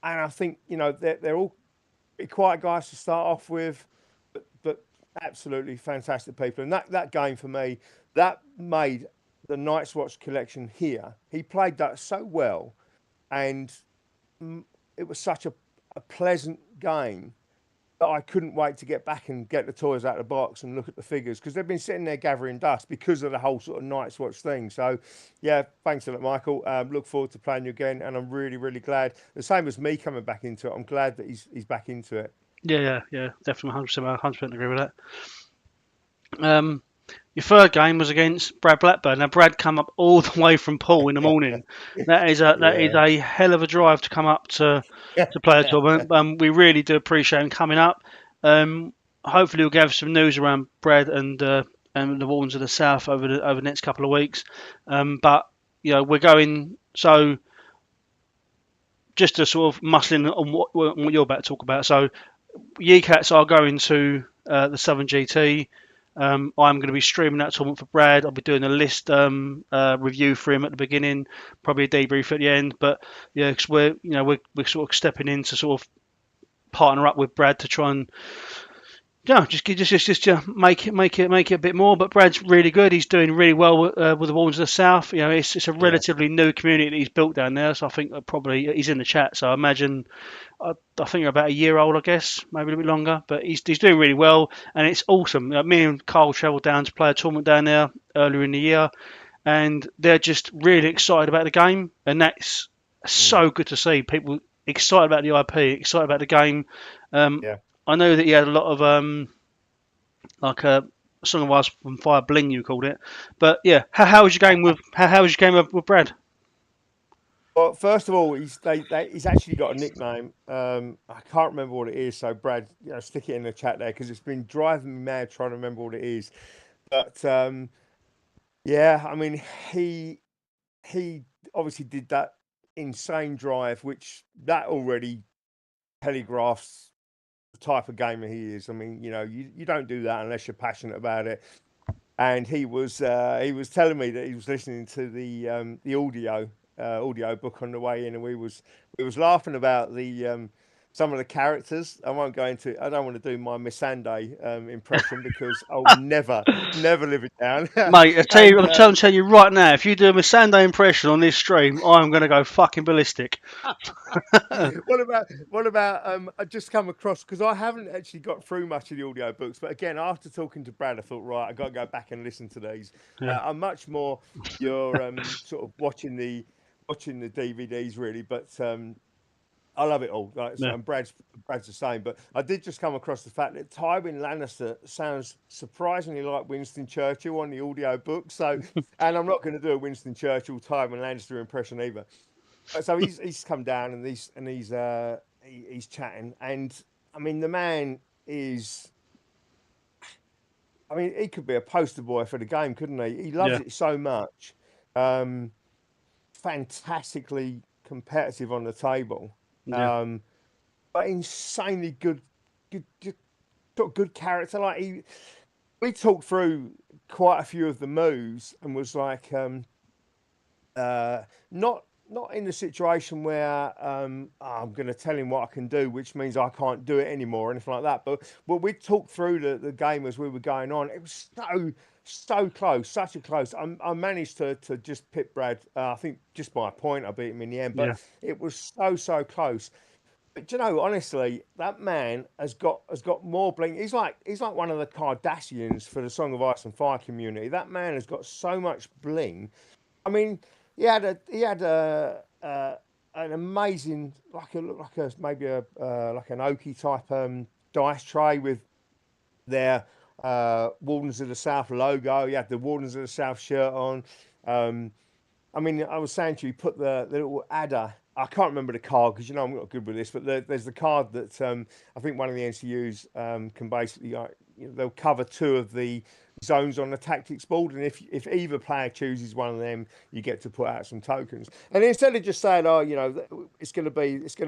I think they're all pretty quiet guys to start off with, but absolutely fantastic people. And that game for me, that made the Night's Watch collection here. He played that so well, and it was such a pleasant game. I couldn't wait to get back and get the toys out of the box and look at the figures, because they've been sitting there gathering dust because of the whole sort of Night's Watch thing. So, yeah, thanks a lot, Michael. Look forward to playing you again, and I'm really, really glad. The same as me coming back into it. I'm glad that he's back into it. Yeah. Definitely 100% agree with that. Your third game was against Brad Blackburn. Now Brad come up all the way from Poole in the morning. That is a hell of a drive to come up to play a tournament. We really do appreciate him coming up. Hopefully we'll give some news around Brad and the Wardens of the South over the next couple of weeks. But we're going, so just to sort of muscle in on what you're about to talk about. So Yeecats are going to the Southern GT. I'm going to be streaming that tournament for Brad. I'll be doing a list review for him at the beginning, probably a debrief at the end. But yeah, because we're sort of stepping in to sort of partner up with Brad to try and just make it a bit more. But Brad's really good. He's doing really well with the Wardens of the South. It's a relatively new community that he's built down there. So I think probably he's in the chat. So I imagine. I think you're about a year old, I guess, maybe a little bit longer, but he's doing really well, and it's awesome. Me and Carl travelled down to play a tournament down there earlier in the year, and they're just really excited about the game, and that's so good to see. People excited about the IP, excited about the game. I know that he had a lot of like a Song of Ice from Fire Bling, you called it, but yeah, how was your game with Brad? Well, first of all, he's actually got a nickname. I can't remember what it is. So, Brad, stick it in the chat there, because it's been driving me mad trying to remember what it is. But yeah, I mean, he obviously did that insane drive, which that already telegraphs the type of gamer he is. I mean, you don't do that unless you're passionate about it. And he was telling me that he was listening to the audio book on the way in, and we was laughing about the some of the characters. I won't go into. I don't want to do my Missandei impression, because I'll never live it down. Mate, I'm telling you right now, if you do a Missandei impression on this stream, I'm going to go fucking ballistic. What about I just come across, because I haven't actually got through much of the audio books, but again, after talking to Brad, I thought, right, I got to go back and listen to these. I'm much more you're sort of watching the DVDs really, but I love it all. And Brad's the same. But I did just come across the fact that Tywin Lannister sounds surprisingly like Winston Churchill on the audio book. So, and I'm not going to do a Winston Churchill Tywin Lannister impression either. So he's come down, and he's chatting, and I mean, the man is. I mean, he could be a poster boy for the game, couldn't he? He loves it so much. Fantastically competitive on the table, but insanely good character. Like we talked through quite a few of the moves, and was like, not in the situation where I'm going to tell him what I can do, which means I can't do it anymore or anything like that. But we talked through the game as we were going on. It was so close, such a close. I managed to just pit Brad. I think just by a point I beat him in the end, but it was so close. Do you know, honestly, that man has got more bling. He's like one of the Kardashians for the Song of Ice and Fire community. That man has got so much bling. I mean, he had an amazing like a maybe a like an oaky type dice tray with their Wardens of the South logo. He had the Wardens of the South shirt on. Um, I mean, I was saying to you, put the little adder. I can't remember the card because you know I'm not good with this, but there's the card that I think one of the NCUs can basically they'll cover two of the zones on the tactics board, and if either player chooses one of them, you get to put out some tokens. And instead of just saying, oh, it's going to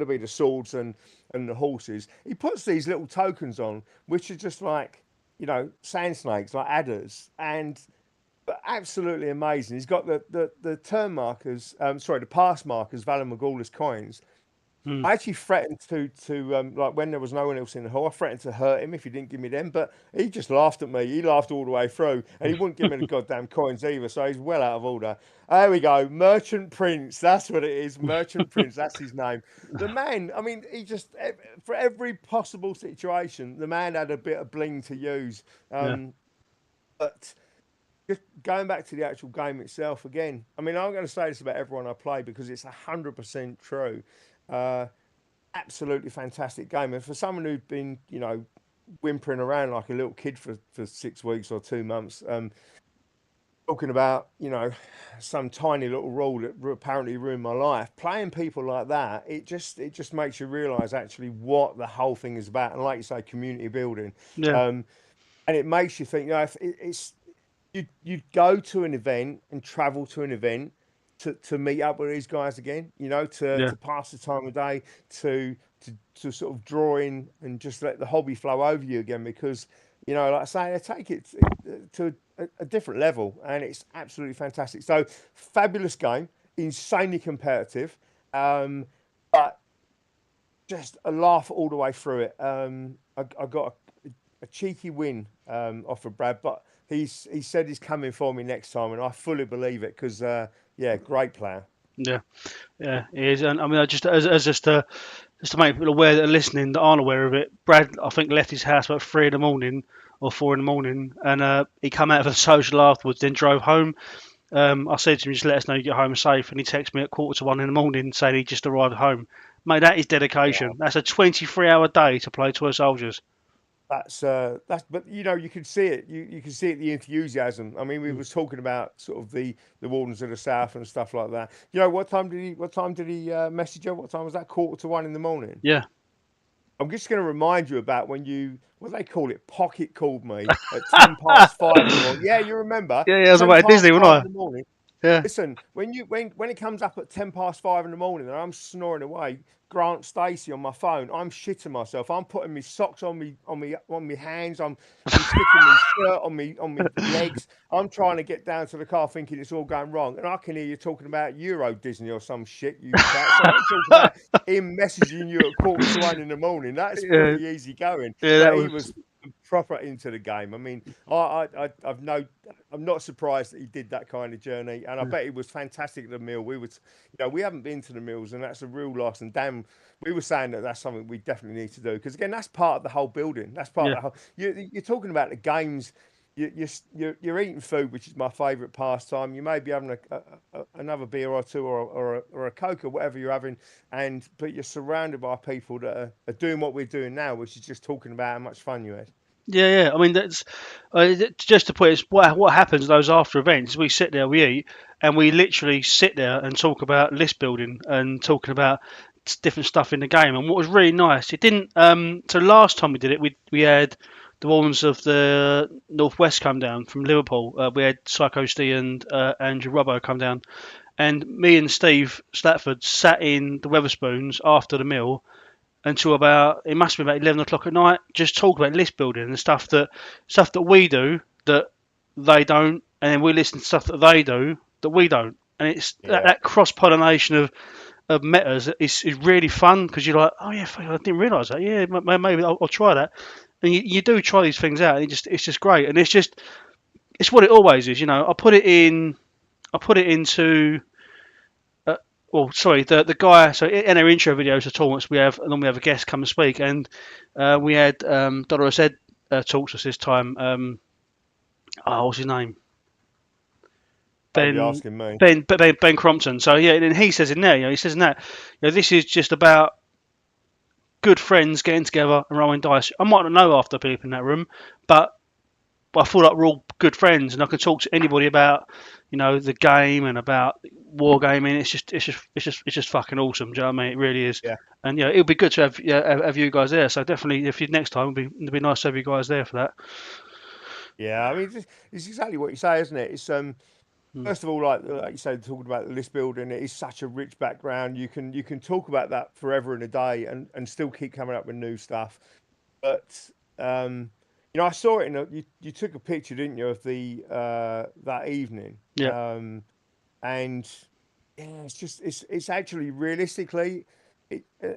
be the swords and the horses, he puts these little tokens on, which are just like sand snakes, like adders, and but absolutely amazing. He's got the turn markers, the pass markers, Valor Morghulis coins. Hmm. I actually threatened to like when there was no one else in the hall, I threatened to hurt him if he didn't give me them, but he just laughed at me. He laughed all the way through, and he wouldn't give me the goddamn coins either. So he's well out of order. There we go, Merchant Prince. That's what it is, Merchant Prince. That's his name. The man. I mean, he just for every possible situation, the man had a bit of bling to use. Yeah. But just going back to the actual game itself again, I mean, I'm going to say this about everyone I play because it's 100% true. Uh, Absolutely fantastic game. And for someone who'd been, whimpering around like a little kid for 6 weeks or 2 months, talking about, some tiny little rule that apparently ruined my life, playing people like that, it just makes you realise actually what the whole thing is about. And like you say, community building. Yeah. And it makes you think, if it's you'd go to an event and travel to an event to meet up with these guys again, to Yeah. pass the time of day, to sort of draw in and just let the hobby flow over you again because, like I say, they take it to a different level and it's absolutely fantastic. So fabulous game, insanely competitive, but just a laugh all the way through it. I got a cheeky win off of Brad, but he said he's coming for me next time, and I fully believe it because great player. Yeah. Yeah. It is, and I mean, I just as just to make people aware that are listening that aren't aware of it, Brad I think left his house about 3 in the morning or 4 in the morning, and he come out of a social afterwards, then drove home. I said to him, just let us know you get home safe, and he texted me at 1:45 in the morning saying he just arrived home. Mate, that is dedication. That's a 23-hour day to play 12 soldiers. But you can see it. You can see it, the enthusiasm. I mean, we was talking about sort of the Wardens of the South and stuff like that. What time did he message you? What time was that? 1:45 in the morning. Yeah. I'm just going to remind you about when what do they call it? Pocket called me at 5:10 in the morning. Yeah, you remember? Yeah, I was Ten away at past Disney, five in wasn't the morning. I? Yeah. Listen, when it comes up at 5:10 in the morning and I'm snoring away, Grant Stacey on my phone, I'm shitting myself. I'm putting my socks on me hands. I'm sticking my shirt on me legs. I'm trying to get down to the car thinking it's all going wrong, and I can hear you talking about Euro Disney or some shit. You chat. So I'm talking about him messaging you at 1:45 in the morning. That's Yeah. pretty easy going. Yeah. But That he was. was proper into the game. I mean, I'm not surprised that he did that kind of journey, and I bet he was fantastic at the mill. We haven't been to the mills, and that's a real loss. And damn, we were saying that that's something we definitely need to do because again, that's part of the whole building. That's part Yeah. of the whole. You're talking about the games. You're eating food, which is my favourite pastime. You may be having another beer or two, or a Coke or whatever you're having, but you're surrounded by people that are doing what we're doing now, which is just talking about how much fun you had. Yeah, yeah. I mean, that's just to put it. What happens those after events? We sit there, we eat, and we literally sit there and talk about list building and talking about different stuff in the game. And what was really nice, it didn't. So last time we did it, we had the ones of the Northwest come down from Liverpool. We had Psycho Steve and Andrew Robbo come down, and me and Steve Slatford sat in the Weatherspoons after the meal until about it must be about 11 o'clock at night, just talk about list building and stuff that we do that they don't, and then we listen to stuff that they do that we don't, and it's Yeah. that cross pollination of metas is really fun because you're like, oh yeah, fuck, I didn't realise that. Yeah, maybe I'll try that, and you do try these things out, and it's just great, and it's what it always is. I put it into well, sorry, the guy. So in our intro videos of tournaments, we normally have a guest come and speak, and we had Dolores Ed talk to us this time. What's his name? I'll be Ben asking me. Ben Crompton. So yeah, and he says in there, he says in that, this is just about good friends getting together and rolling dice. I might not know half the people in that room, but I feel like we're all good friends, and I can talk to anybody about, the game and about wargaming. It's just fucking awesome. Do you know what I mean? It really is. Yeah. And it'll be good to have you guys there. So definitely, if you next time, it'd be nice to have you guys there for that. Yeah, I mean, it's exactly what you say, isn't it? It's first of all, like you said, talking about the list building, it is such a rich background. You can talk about that forever and a day, and still keep coming up with new stuff. But I saw it you took a picture, didn't you, of the that evening? Yeah, And yeah, it's actually realistically,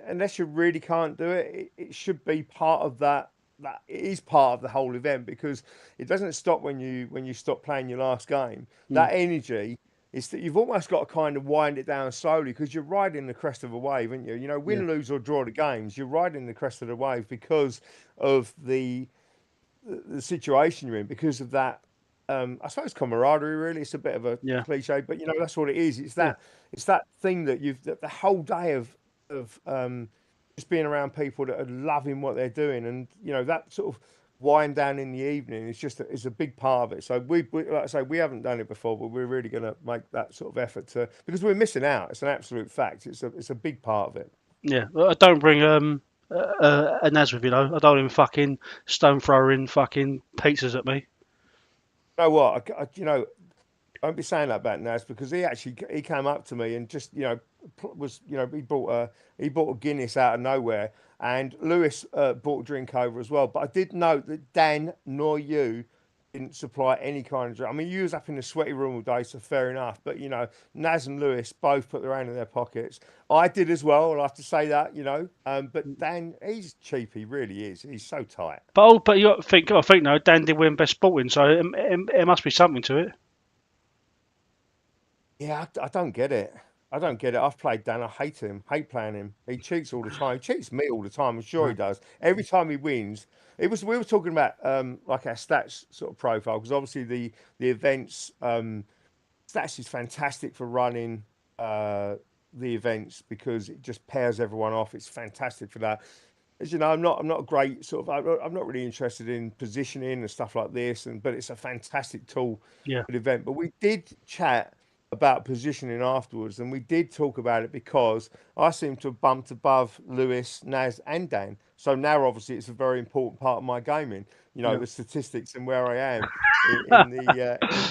unless you really can't do it, it should be part of that. That it is part of the whole event because it doesn't stop when you stop playing your last game. mm, That energy is that you've almost got to kind of wind it down slowly because you're riding the crest of a wave, aren't you? yeah, Win, lose or draw the games, you're riding the crest of the wave because of the situation you're in, because of that. I suppose camaraderie. Really, it's a bit of a yeah, cliche, but that's what it is. It's yeah, that thing that the whole day of just being around people that are loving what they're doing, and that sort of wind down in the evening is it's a big part of it. So like I say, we haven't done it before, but we're really going to make that sort of effort to, because we're missing out. It's an absolute fact. It's a big part of it. yeah. Well, I don't bring a Naz with I don't even fucking stone throwing fucking pizzas at me. You know what? I won't be saying that about Naz because he came up to me and just was he bought a Guinness out of nowhere, and Lewis bought a drink over as well. But I did note that Dan nor you didn't supply any kind of drink. I mean, you was up in the sweaty room all day, so fair enough. But Naz and Lewis both put their hand in their pockets. I did as well. I'll have to say that. But Dan, he's cheap. He really is. He's so tight. But you got to think. I think no, Dan did win best sporting, so it must be something to it. Yeah, I don't get it. I don't get it. I've played Dan. I hate him. Hate playing him. He cheats all the time. He cheats me all the time. I'm sure he does. Every time he wins, we were talking about like our stats sort of profile because obviously the events stats is fantastic for running the events because it just pairs everyone off. It's fantastic for that. As you know, I'm not a great sort of I'm not really interested in positioning and stuff like this, but it's a fantastic tool Yeah, for the event. But we did chat about positioning afterwards, and we did talk about it because I seem to have bumped above Lewis, Naz, and Dan. So now, obviously, it's a very important part of my gaming. yeah, The statistics and where I am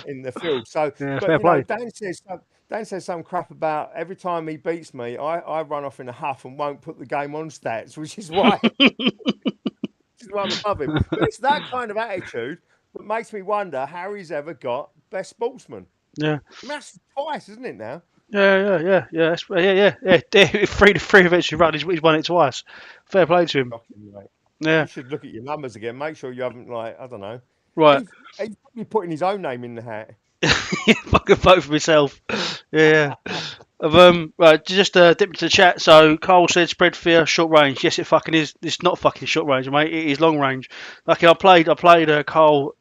in the field. So, yeah. but Fair play. Dan says some crap about every time he beats me, I run off in a huff and won't put the game on stats, which is why I'm above him. But it's that kind of attitude that makes me wonder how he's ever got best sportsman. Yeah. I mean, that's twice, isn't it now? Yeah. Yeah. Three events you run, he's won it twice. Fair play to him. Shocking, mate. Yeah. You should look at your numbers again. Make sure you haven't, like, I don't know. Right. He's probably putting his own name in the hat. Fucking vote for myself. Yeah. Right, just dip into the chat. So Carl said spread fear, short range. Yes, it fucking is. It's not fucking short range, mate. It is long range. Like I played Carl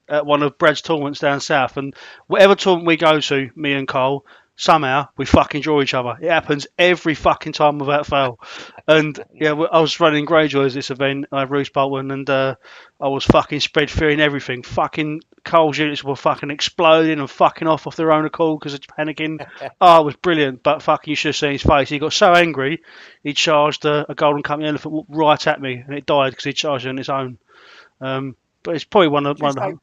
at one of Brad's tournaments down south, and whatever tournament we go to, me and Carl, somehow we fucking draw each other. It happens every fucking time without fail. And yeah, I was running Greyjoys this event, Bruce Bolton, and I was fucking spread fearing everything. Fucking Carl's units were fucking exploding and fucking off their own accord because of panicking. Oh, it was brilliant, but fucking you should have seen his face. He got so angry, he charged a Golden Company elephant right at me, and it died because he charged it on its own. But it's probably one of the.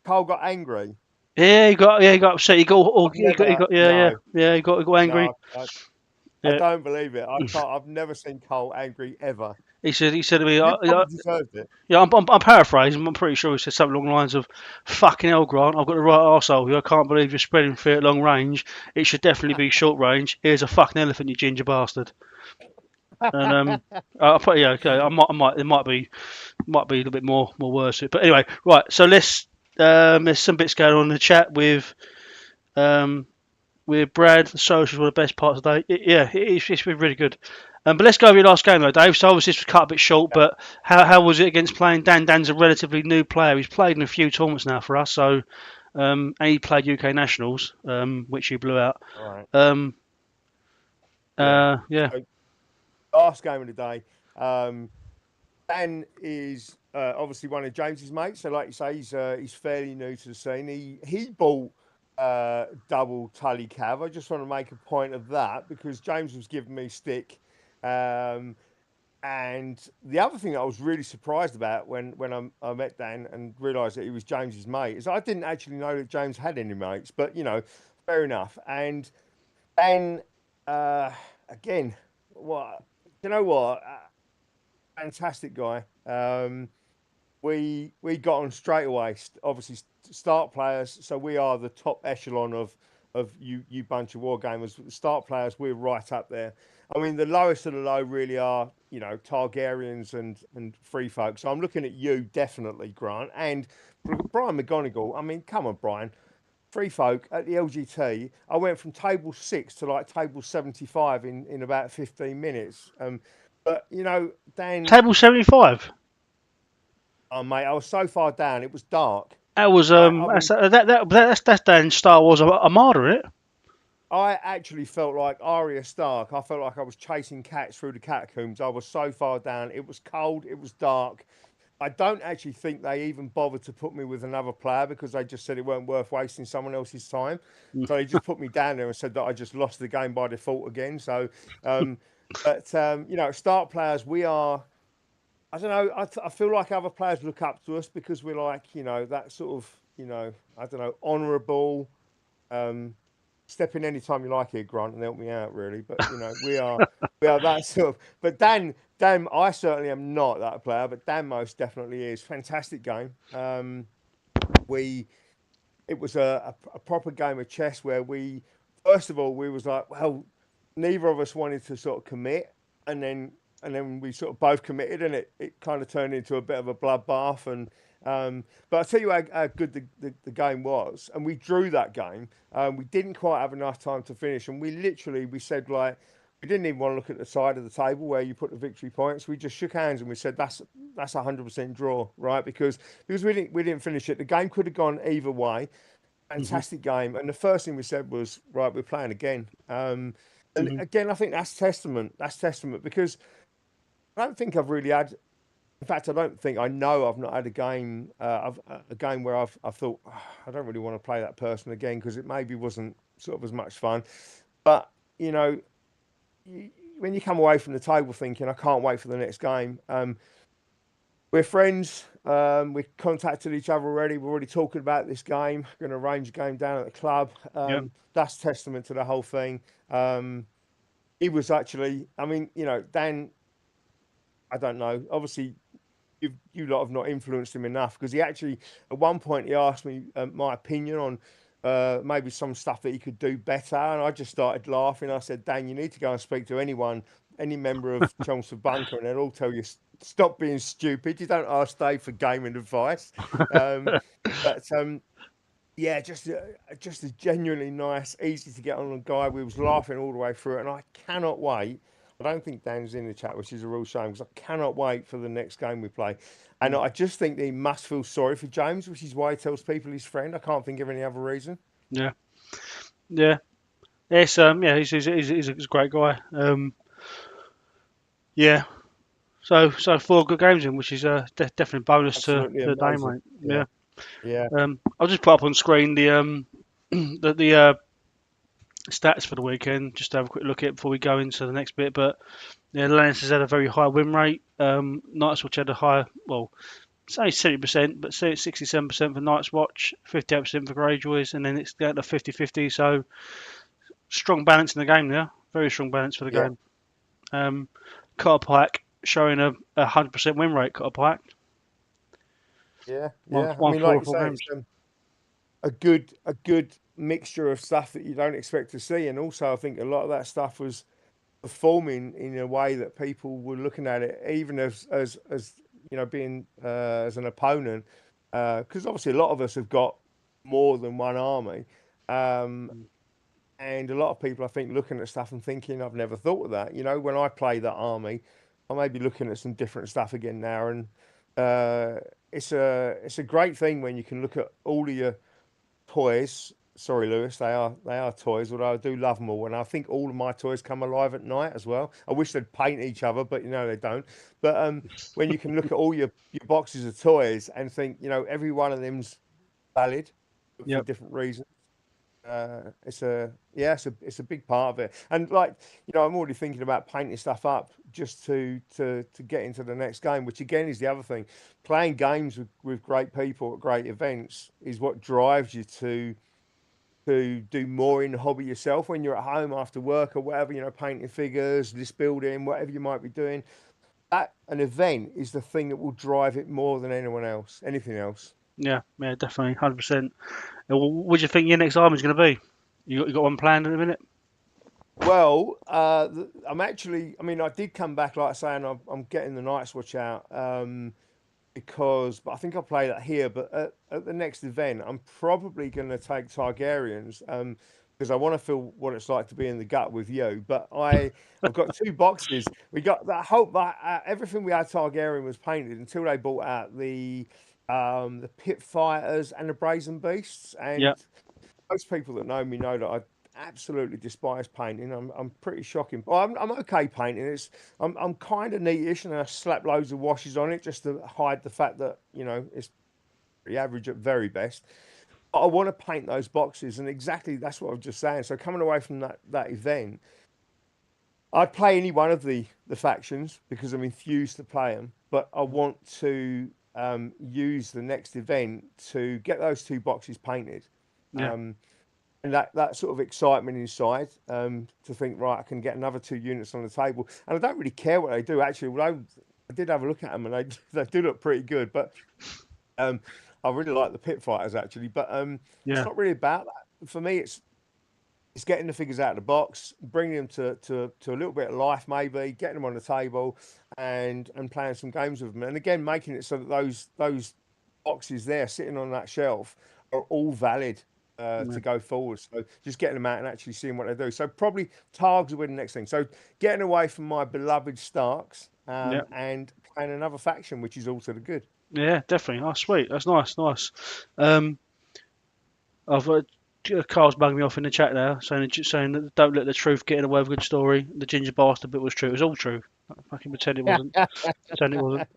Carl got angry. Yeah, he got upset. He got No, he got angry. no, I Yeah. don't believe it. I've never seen Carl angry ever. He said to me, You probably deserved it. yeah, I'm paraphrasing. I'm pretty sure he said something along the lines of, "Fucking hell, Grant, I've got the right arsehole. I can't believe you're spreading fear at long range. It should definitely be short range. Here's a fucking elephant, you ginger bastard." And I put yeah, okay. It might be a little bit more worse. But anyway, right. So let's there's some bits going on in the chat with with Brad. The socials were the best parts of the day. It's been really good. But let's go over your last game though, Dave. So obviously this was cut a bit short, but how was it against playing Dan? Dan's a relatively new player. He's played in a few tournaments now for us, so and he played UK Nationals, which he blew out. All right. Um, Yeah. yeah, So last game of the day. Dan is obviously one of James's mates. So, like you say, he's fairly new to the scene. He bought double Tully Cav. I just want to make a point of that because James was giving me stick. And the other thing I was really surprised about when I met Dan and realised that he was James's mate is I didn't actually know that James had any mates, but fair enough. And Dan, again, what you know what? Fantastic guy. We got on straight away. Obviously, start players. So we are the top echelon of you bunch of war gamers. Start players, we're right up there. I mean, the lowest of the low really are Targaryens and free folk. So I'm looking at you definitely, Grant, and Brian McGonigal. I mean, come on, Brian. Free folk at the LGT. I went from table 6 to like table 75 in about 15 minutes. But Dan, table 75. oh mate, I was so far down. It was dark. That was Right. I mean, that's Dan's Star Wars Armada, isn't it? I actually felt like Arya Stark. I felt like I was chasing cats through the catacombs. I was so far down. It was cold. It was dark. I don't actually think they even bothered to put me with another player because they just said it weren't worth wasting someone else's time. So they just put me down there and said that I just lost the game by default again. So, start players, we are. I don't know. I feel like other players look up to us because we're like, that sort of, I don't know, honourable. Step in any time you like here, Grant, and help me out, really. But we are that sort of. But Dan, I certainly am not that player, but Dan most definitely is. Fantastic game. It was a proper game of chess where first of all, we was like, well, neither of us wanted to sort of commit, and then we sort of both committed, and it kind of turned into a bit of a bloodbath. And but I'll tell you how good the game was, and we drew that game. We didn't quite have enough time to finish, and we said like. We didn't even want to look at the side of the table where you put the victory points. We just shook hands and we said that's 100% draw, right? Because we didn't finish it. The game could have gone either way. Hmm. Fantastic game. And the first thing we said was, right, we're playing again. And Hmm. again, I think that's testament. That's testament because I don't think I've really had. In fact, I don't think I know I've not had a game. A game where I've thought I don't really want to play that person again because it maybe wasn't sort of as much fun. But you know, when you come away from the table thinking I can't wait for the next game. We're friends. We contacted each other already. We're already talking about this game. Going to arrange a game down at the club. Yeah. That's testament to the whole thing. He was actually, I mean, Dan. I don't know. Obviously, you lot have not influenced him enough because he actually, at one point, he asked me my opinion on maybe some stuff that he could do better, and I just started laughing. I said, Dan, you need to go and speak to anyone, any member of Chelmsford Bunker, and they'll all tell you stop being stupid. You don't ask Dave for gaming advice. Um, but yeah, just a genuinely nice, easy to get on guy. We was laughing all the way through it, and I cannot wait. I don't think Dan's in the chat, which is a real shame because I cannot wait for the next game we play. And I just think that he must feel sorry for James, which is why he tells people he's friend. I can't think of any other reason. Yeah. Yeah. Yes. Yeah. He's a great guy. Yeah. So 4 good games in, which is definitely a bonus to Absolutely the day, amazing. mate. Yeah, Yeah. yeah, I'll just put up on screen the the stats for the weekend, just to have a quick look at it before we go into the next bit. But yeah, Lancers had a very high win rate. Night's Watch had a high, well, say 70%, but say 67% for Night's Watch, 58% for Greyjoys, and then it's down to 50-50. So strong balance in the game there. Very strong balance for the yeah, game. Cotter Pike showing a 100% win rate. Cotter Pike yeah, won, yeah. I won mean, four like or you four say, games. it's a good mixture of stuff that you don't expect to see, and also I think a lot of that stuff was performing in a way that people were looking at it, even as being as an opponent, because obviously a lot of us have got more than one army, um, And a lot of people, I think, looking at stuff and thinking, I've never thought of that. You know, when I play that army, I may be looking at some different stuff again now. And it's a great thing when you can look at all of your toys. Sorry, Lewis, they are toys, although I do love them all, and I think all of my toys come alive at night as well. I wish they'd paint each other, but they don't. But when you can look at all your boxes of toys and think, every one of them's valid for Yep. different reasons. It's a big part of it, and like I'm already thinking about painting stuff up just to get into the next game, which again is the other thing. Playing games with great people at great events is what drives you to do more in the hobby yourself when you're at home after work or whatever. Painting figures, list building, whatever you might be doing. That an event is the thing that will drive it more than anything else. Yeah, definitely, 100%. What do you think your next army is going to be? You got one planned in a minute? Well, I'm actually. I mean, I did come back, like I say, and I'm getting the Night's Watch out but I think I'll play that here. But at the next event, I'm probably going to take Targaryens because I want to feel what it's like to be in the gut with you. But I've got two boxes. We got that whole everything we had Targaryen was painted until they brought out the Pit Fighters and the Brazen Beasts, Yeah, and most people that know me know that I absolutely despise painting. I'm pretty shocking. Well, I'm okay painting. I'm kind of neatish, and I slap loads of washes on it just to hide the fact that it's pretty average at very best. But I want to paint those boxes, and exactly that's what I was just saying. So coming away from that event, I'd play any one of the factions because I'm enthused to play them. But I want to use the next event to get those two boxes painted. yeah, Um, and that sort of excitement inside to think, right, I can get another two units on the table, and I don't really care what they do actually. Although I did have a look at them, and they do look pretty good. But um, I really like the pit fighters actually. But it's yeah, not really about that for me. It's getting the figures out of the box, bringing them to a little bit of life, maybe getting them on the table, and playing some games with them. And again, making it so that those boxes there sitting on that shelf are all valid yeah, to go forward. So just getting them out and actually seeing what they do. So probably Targs will be the next thing. So getting away from my beloved Starks yeah, and playing another faction, which is also the good. yeah, definitely. Oh, sweet. That's nice, nice. Um, I've Carl's bugging me off in the chat now, saying that don't let the truth get in the way of a good story. The ginger bastard bit was true. It was all true. I fucking pretend it wasn't. Pretend it wasn't.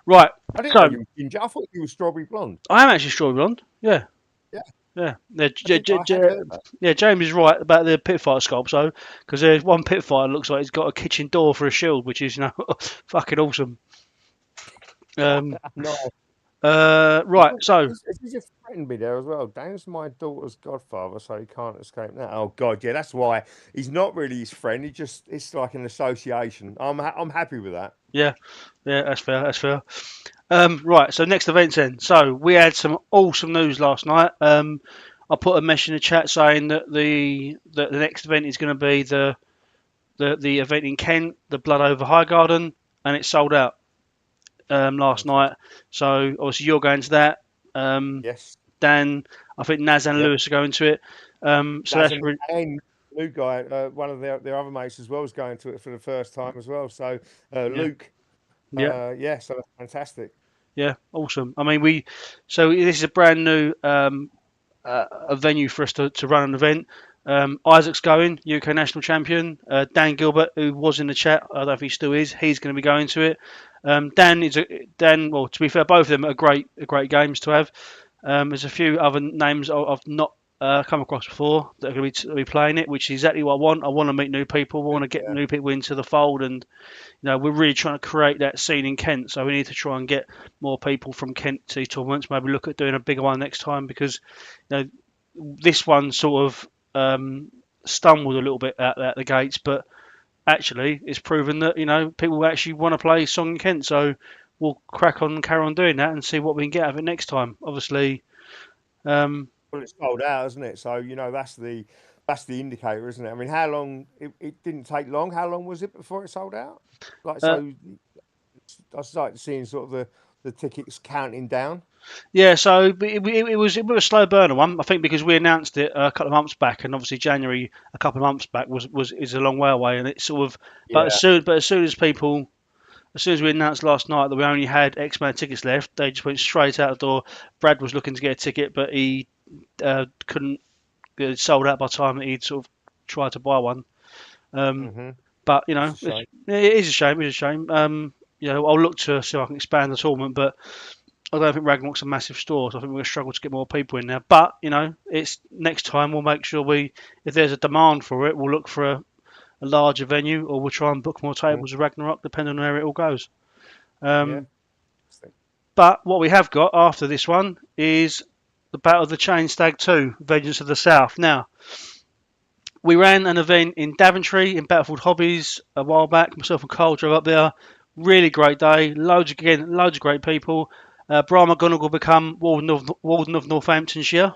Right. I didn't know So you were ginger. I thought you were strawberry blonde. I am actually strawberry blonde. Yeah. Yeah, Yeah, I had heard that. yeah. James is right about the pit fight sculpt, though, because there's one pit fighter looks like he's got a kitchen door for a shield, which is fucking awesome. Um, No. right, so Is your friend be there as well? Dan's my daughter's godfather, so he can't escape that. Oh God, yeah, that's why he's not really his friend. It's like an association. I'm happy with that. yeah, yeah, that's fair. That's fair. Right, so next events then. So we had some awesome news last night. I put a message in the chat saying that the next event is going to be the event in Kent, the Blood over Highgarden, and it's sold out last night. Fantastic. So obviously you're going to that. Um, Yes, Dan, I think Naz and yep. Lewis are going to it. So That's that's an really, and new guy. One of their other mates as well is going to it for the first time as well. So yeah, Luke, yeah, yeah, so that's fantastic. yeah, awesome. I mean, so this is a brand new a venue for us to run an event. Isaac's going, UK national champion. Dan Gilbert, who was in the chat, I don't know if he still is. He's going to be going to it. Dan. Well, to be fair, both of them are great games to have. There's a few other names I've not come across before that are going to be playing it, which is exactly what I want. I want to meet new people. I want to get Yeah, new people into the fold, and we're really trying to create that scene in Kent. So we need to try and get more people from Kent to these tournaments. Maybe look at doing a bigger one next time because this one sort of stumbled a little bit out the gates, but actually it's proven that people actually want to play Song in Kent. So we'll crack on and carry on doing that and see what we can get out of it next time. Obviously, um, well, it's sold out, isn't it? So that's the indicator, isn't it? I mean, how long? It didn't take long. How long was it before it sold out? Like uh, so, I started seeing sort of the tickets counting down? Yeah, so it was a slow burner one, I think, because we announced it a couple of months back, and obviously January a couple of months back was is a long way away, and it's sort of. Yeah. But as soon as we announced last night that we only had X amount of tickets left, they just went straight out the door. Brad was looking to get a ticket, but he couldn't. It sold out by the time that he'd sort of tried to buy one. Um, Hmm. but That's a shame. it is a shame. It is a shame. I'll look to see if I can expand the tournament, but I don't think Ragnarok's a massive store, so I think we're going to struggle to get more people in there. But it's next time we'll make sure if there's a demand for it, we'll look for a larger venue, or we'll try and book more Mhm. tables with Ragnarok, depending on where it all goes. Yeah. Um, but what we have got after this one is the Battle of the Chain Stag 2, Vengeance of the South. Now, we ran an event in Daventry in Battlefield Hobbies a while back. Myself and Carl drove up there. Really great day. Loads of great people. Brian McGonigal will become Warden of Northamptonshire,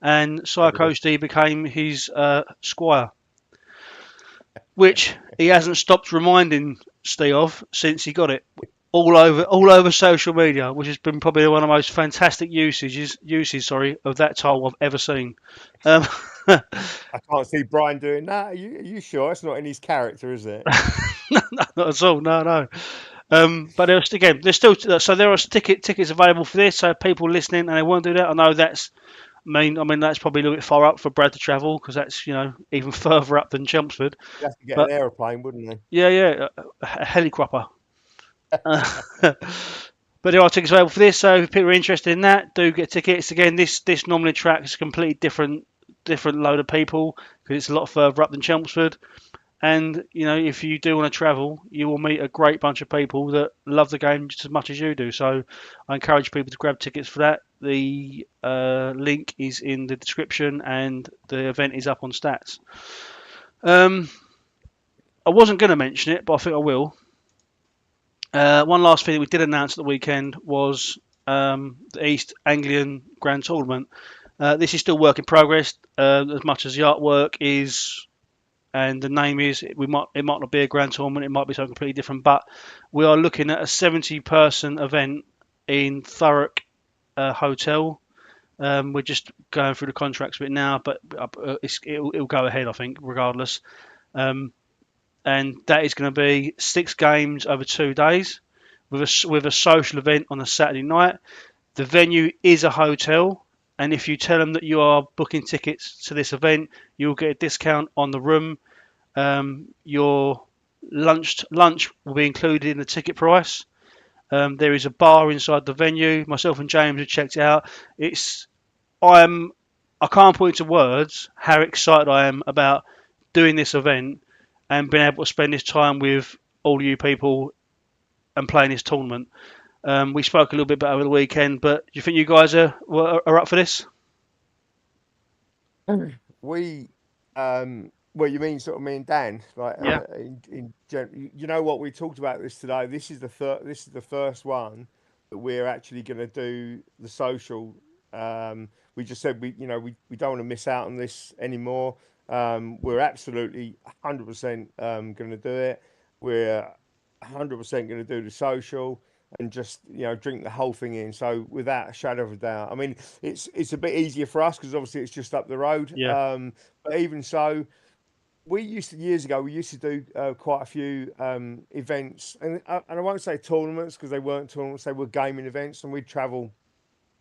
and Fabulous. Psycho D became his squire, which he hasn't stopped reminding Steve of since he got it. All over social media, which has been probably one of the most fantastic uses of that title I've ever seen. Um, I can't see Brian doing that. Are you sure? It's not in his character, is it? not at all. No, no. But there's still so there are tickets available for this. So people listening and they won't do that. I know that's I mean that's probably a little bit far up for Brad to travel because that's even further up than Chelmsford. He'd have to get an But aeroplane, wouldn't yeah, a helicopter. But there are tickets available for this, so if people are interested in that, do get tickets. Again, this normally attracts a completely different load of people because it's a lot further up than Chelmsford. And if you do want to travel, you will meet a great bunch of people that love the game just as much as you do. So I encourage people to grab tickets for that. The link is in the description, and the event is up on Stats. Um, I wasn't going to mention it, but I think I will. One last thing that we did announce at the weekend was the East Anglian Grand Tournament. This is still work in progress, as much as the artwork is and the name is. It might not be a grand tournament, it might be something completely different, but we are looking at a 70-person event in Thurrock Hotel. We're just going through the contracts with it now, but it'll go ahead, I think, regardless. Um, and that is going to be 6 games over 2 days with a social event on a Saturday night. The venue is a hotel, and if you tell them that you are booking tickets to this event, you'll get a discount on the room. Your lunch will be included in the ticket price. There is a bar inside the venue. Myself and James have checked it out. I can't put into words how excited I am about doing this event and being able to spend this time with all you people and playing this tournament. We spoke a little bit about it over the weekend, but do you think you guys are up for this? we? Well, you mean sort of me and Dan, like Yeah, you know what, we talked about this today. This is the third. This is the first one that we're actually going to do the social. We just said we don't want to miss out on this anymore. We're absolutely 100% going to do it. We're 100% going to do the social and just drink the whole thing in. So without a shadow of a doubt, I mean, it's a bit easier for us because obviously it's just up the road. yeah, But even so, years ago we used to do quite a few events, and I won't say tournaments because they weren't tournaments; they were gaming events, and we'd travel,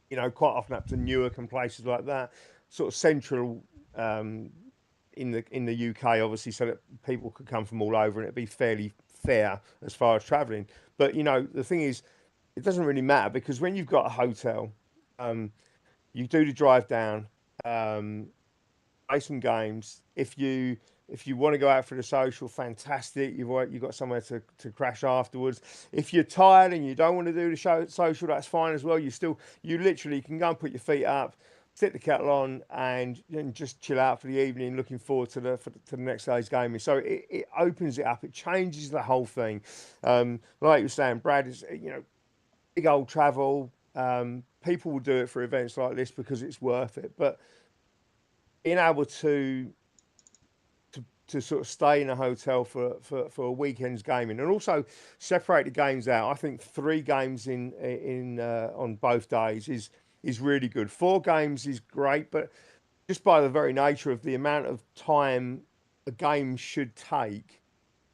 quite often up to Newark and places like that, sort of central in the UK, obviously, so that people could come from all over and it'd be fairly fair as far as traveling. But the thing is, it doesn't really matter because when you've got a hotel, um, you do the drive down. Um, Play some games. If you want to go out for the social, fantastic. You've got somewhere to crash afterwards. If you're tired and you don't want to do the social, that's fine as well. You literally can go and put your feet up, stick the kettle on, and just chill out for the evening. Looking forward to the next day's gaming. So it opens it up. It changes the whole thing. Like you were saying, Brad is big old travel. People will do it for events like this because it's worth it, but being able to to sort of stay in a hotel for a weekend's gaming, and also separate the games out. I think 3 games in on both days is really good. 4 games is great, but just by the very nature of the amount of time a game should take,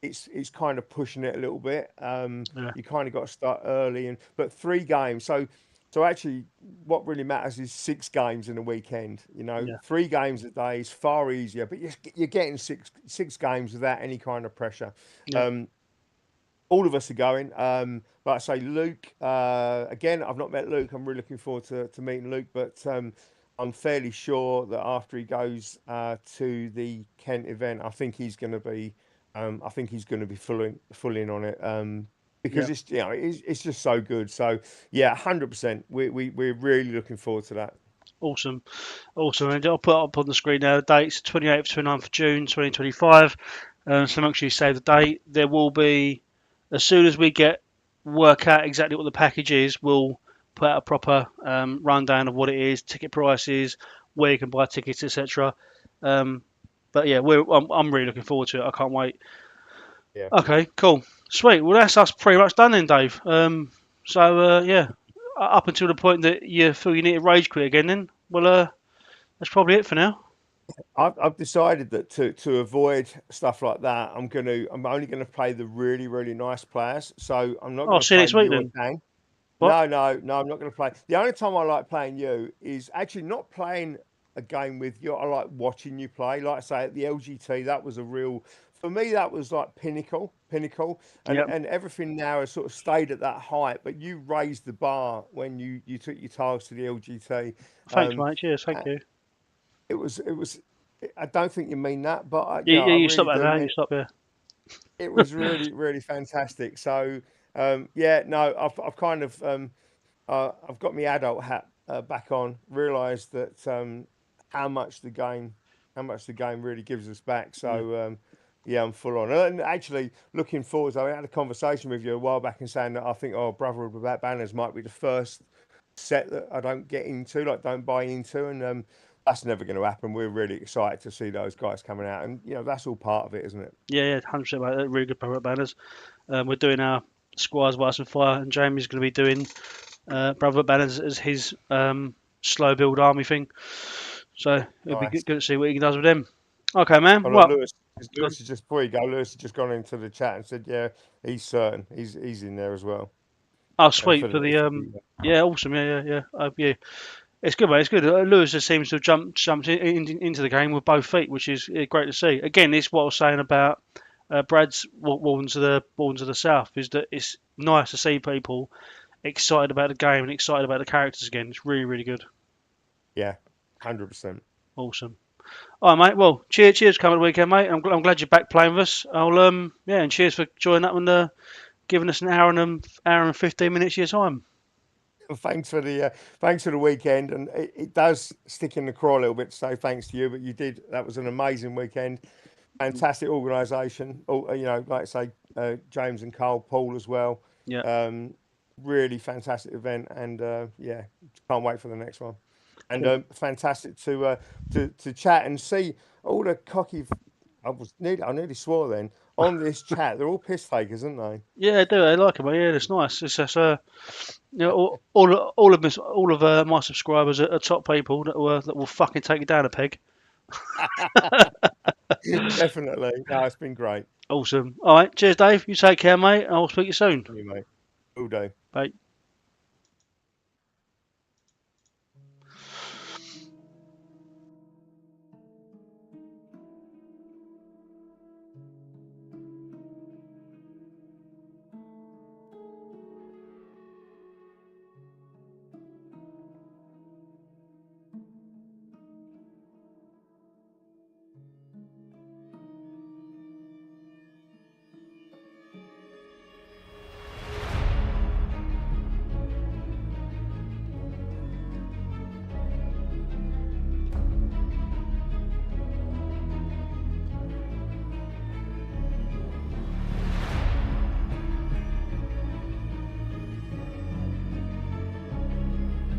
it's kind of pushing it a little bit. Yeah, You kind of got to start early, and but 3 games. So actually, what really matters is 6 games in a weekend. yeah, 3 games a day is far easier, but you're getting six games without any kind of pressure. yeah, Um, all of us are going. Like I say, Luke. Again, I've not met Luke. I'm really looking forward to meeting Luke, but I'm fairly sure that after he goes to the Kent event, I think he's going to be. I think he's going to be full in on it. yeah. Because it's just so good. So yeah, 100%. We're really looking forward to that. Awesome, awesome. And I'll put up on the screen now the dates: 28th, 29th of June, 2025. So make sure you save the date. There will be, as soon as we work out exactly what the package is, we'll put out a proper rundown of what it is, ticket prices, where you can buy tickets, etc. But yeah, I'm really looking forward to it. I can't wait. Yeah. Okay, cool, sweet. Well, that's us pretty much done then, Dave. So yeah, up until the point that you feel you need to rage quit again, then well, that's probably it for now. I've decided that to avoid stuff like that, I'm only gonna play the really, really nice players. So I'm not Oh, gonna see you play next week you then. again. What? No, I'm not gonna play. The only time I like playing you is actually not playing a game with you. I like watching you play. Like I say, at the LGT, that was a real for me, that was like pinnacle, Yeah. and everything now has sort of stayed at that height. But you raised the bar when you took your tiles to the LGT. Thanks, Um, mate. Cheers. Thank you. it was. I don't think you mean that, but Yeah, I you really stop that do now. You mean stop there. it was really, really fantastic. So, yeah, no, I've kind of I've got my adult hat back on. Realised that how much the game, how much the game really gives us back. Yeah. So, yeah, I'm full on. And actually, looking forward. I had a conversation with you a while back and saying that I think, oh, Brotherhood Without Banners might be the first set that I don't get into, like don't buy into, and that's never going to happen. We're really excited to see those guys coming out, and that's all part of it, isn't it? Yeah, yeah, 100%, mate. They're really good product banners. We're doing our Squires, Ice and Fire, and Jamie's going to be doing Brotherhood banners as his slow build army thing. So it'll be Nice. good to see what he does with them. Okay, man. Oh look, Well, Lewis is just before you go. Lewis has just gone into the chat and said, yeah, he's certain he's in there as well. oh, For sweet for the the yeah, awesome. Yeah. It's good, mate. It's good. Lewis just seems to have jumped into the game with both feet, which is great to see. Again, it's what I was saying about Brad's Wardens of the South is that it's nice to see people excited about the game and excited about the characters again. It's really, really good. yeah, 100%. Awesome. All right, mate. Well, cheers for coming the weekend, mate. I'm glad you're back playing with us. Yeah, and cheers for joining up and giving us an hour and 15 minutes of your time. Thanks for the weekend, and it does stick in the craw a little bit to say thanks to you, but you did. That was an amazing weekend, fantastic organisation. Like I say, James and Carl, Paul as well. Yeah, Um, Really fantastic event, and yeah, can't wait for the next one. And cool. fantastic to chat and see all the cocky. I nearly swore then on this chat. They're all piss takers, aren't they? Yeah, I do. I like it, mate. Yeah, it's nice. It's just all of my subscribers are top people that will fucking take you down a peg. Definitely. No, it's been great. Awesome. All right, cheers, Dave. You take care, mate. I'll speak to you soon. You mate. All day. Bye.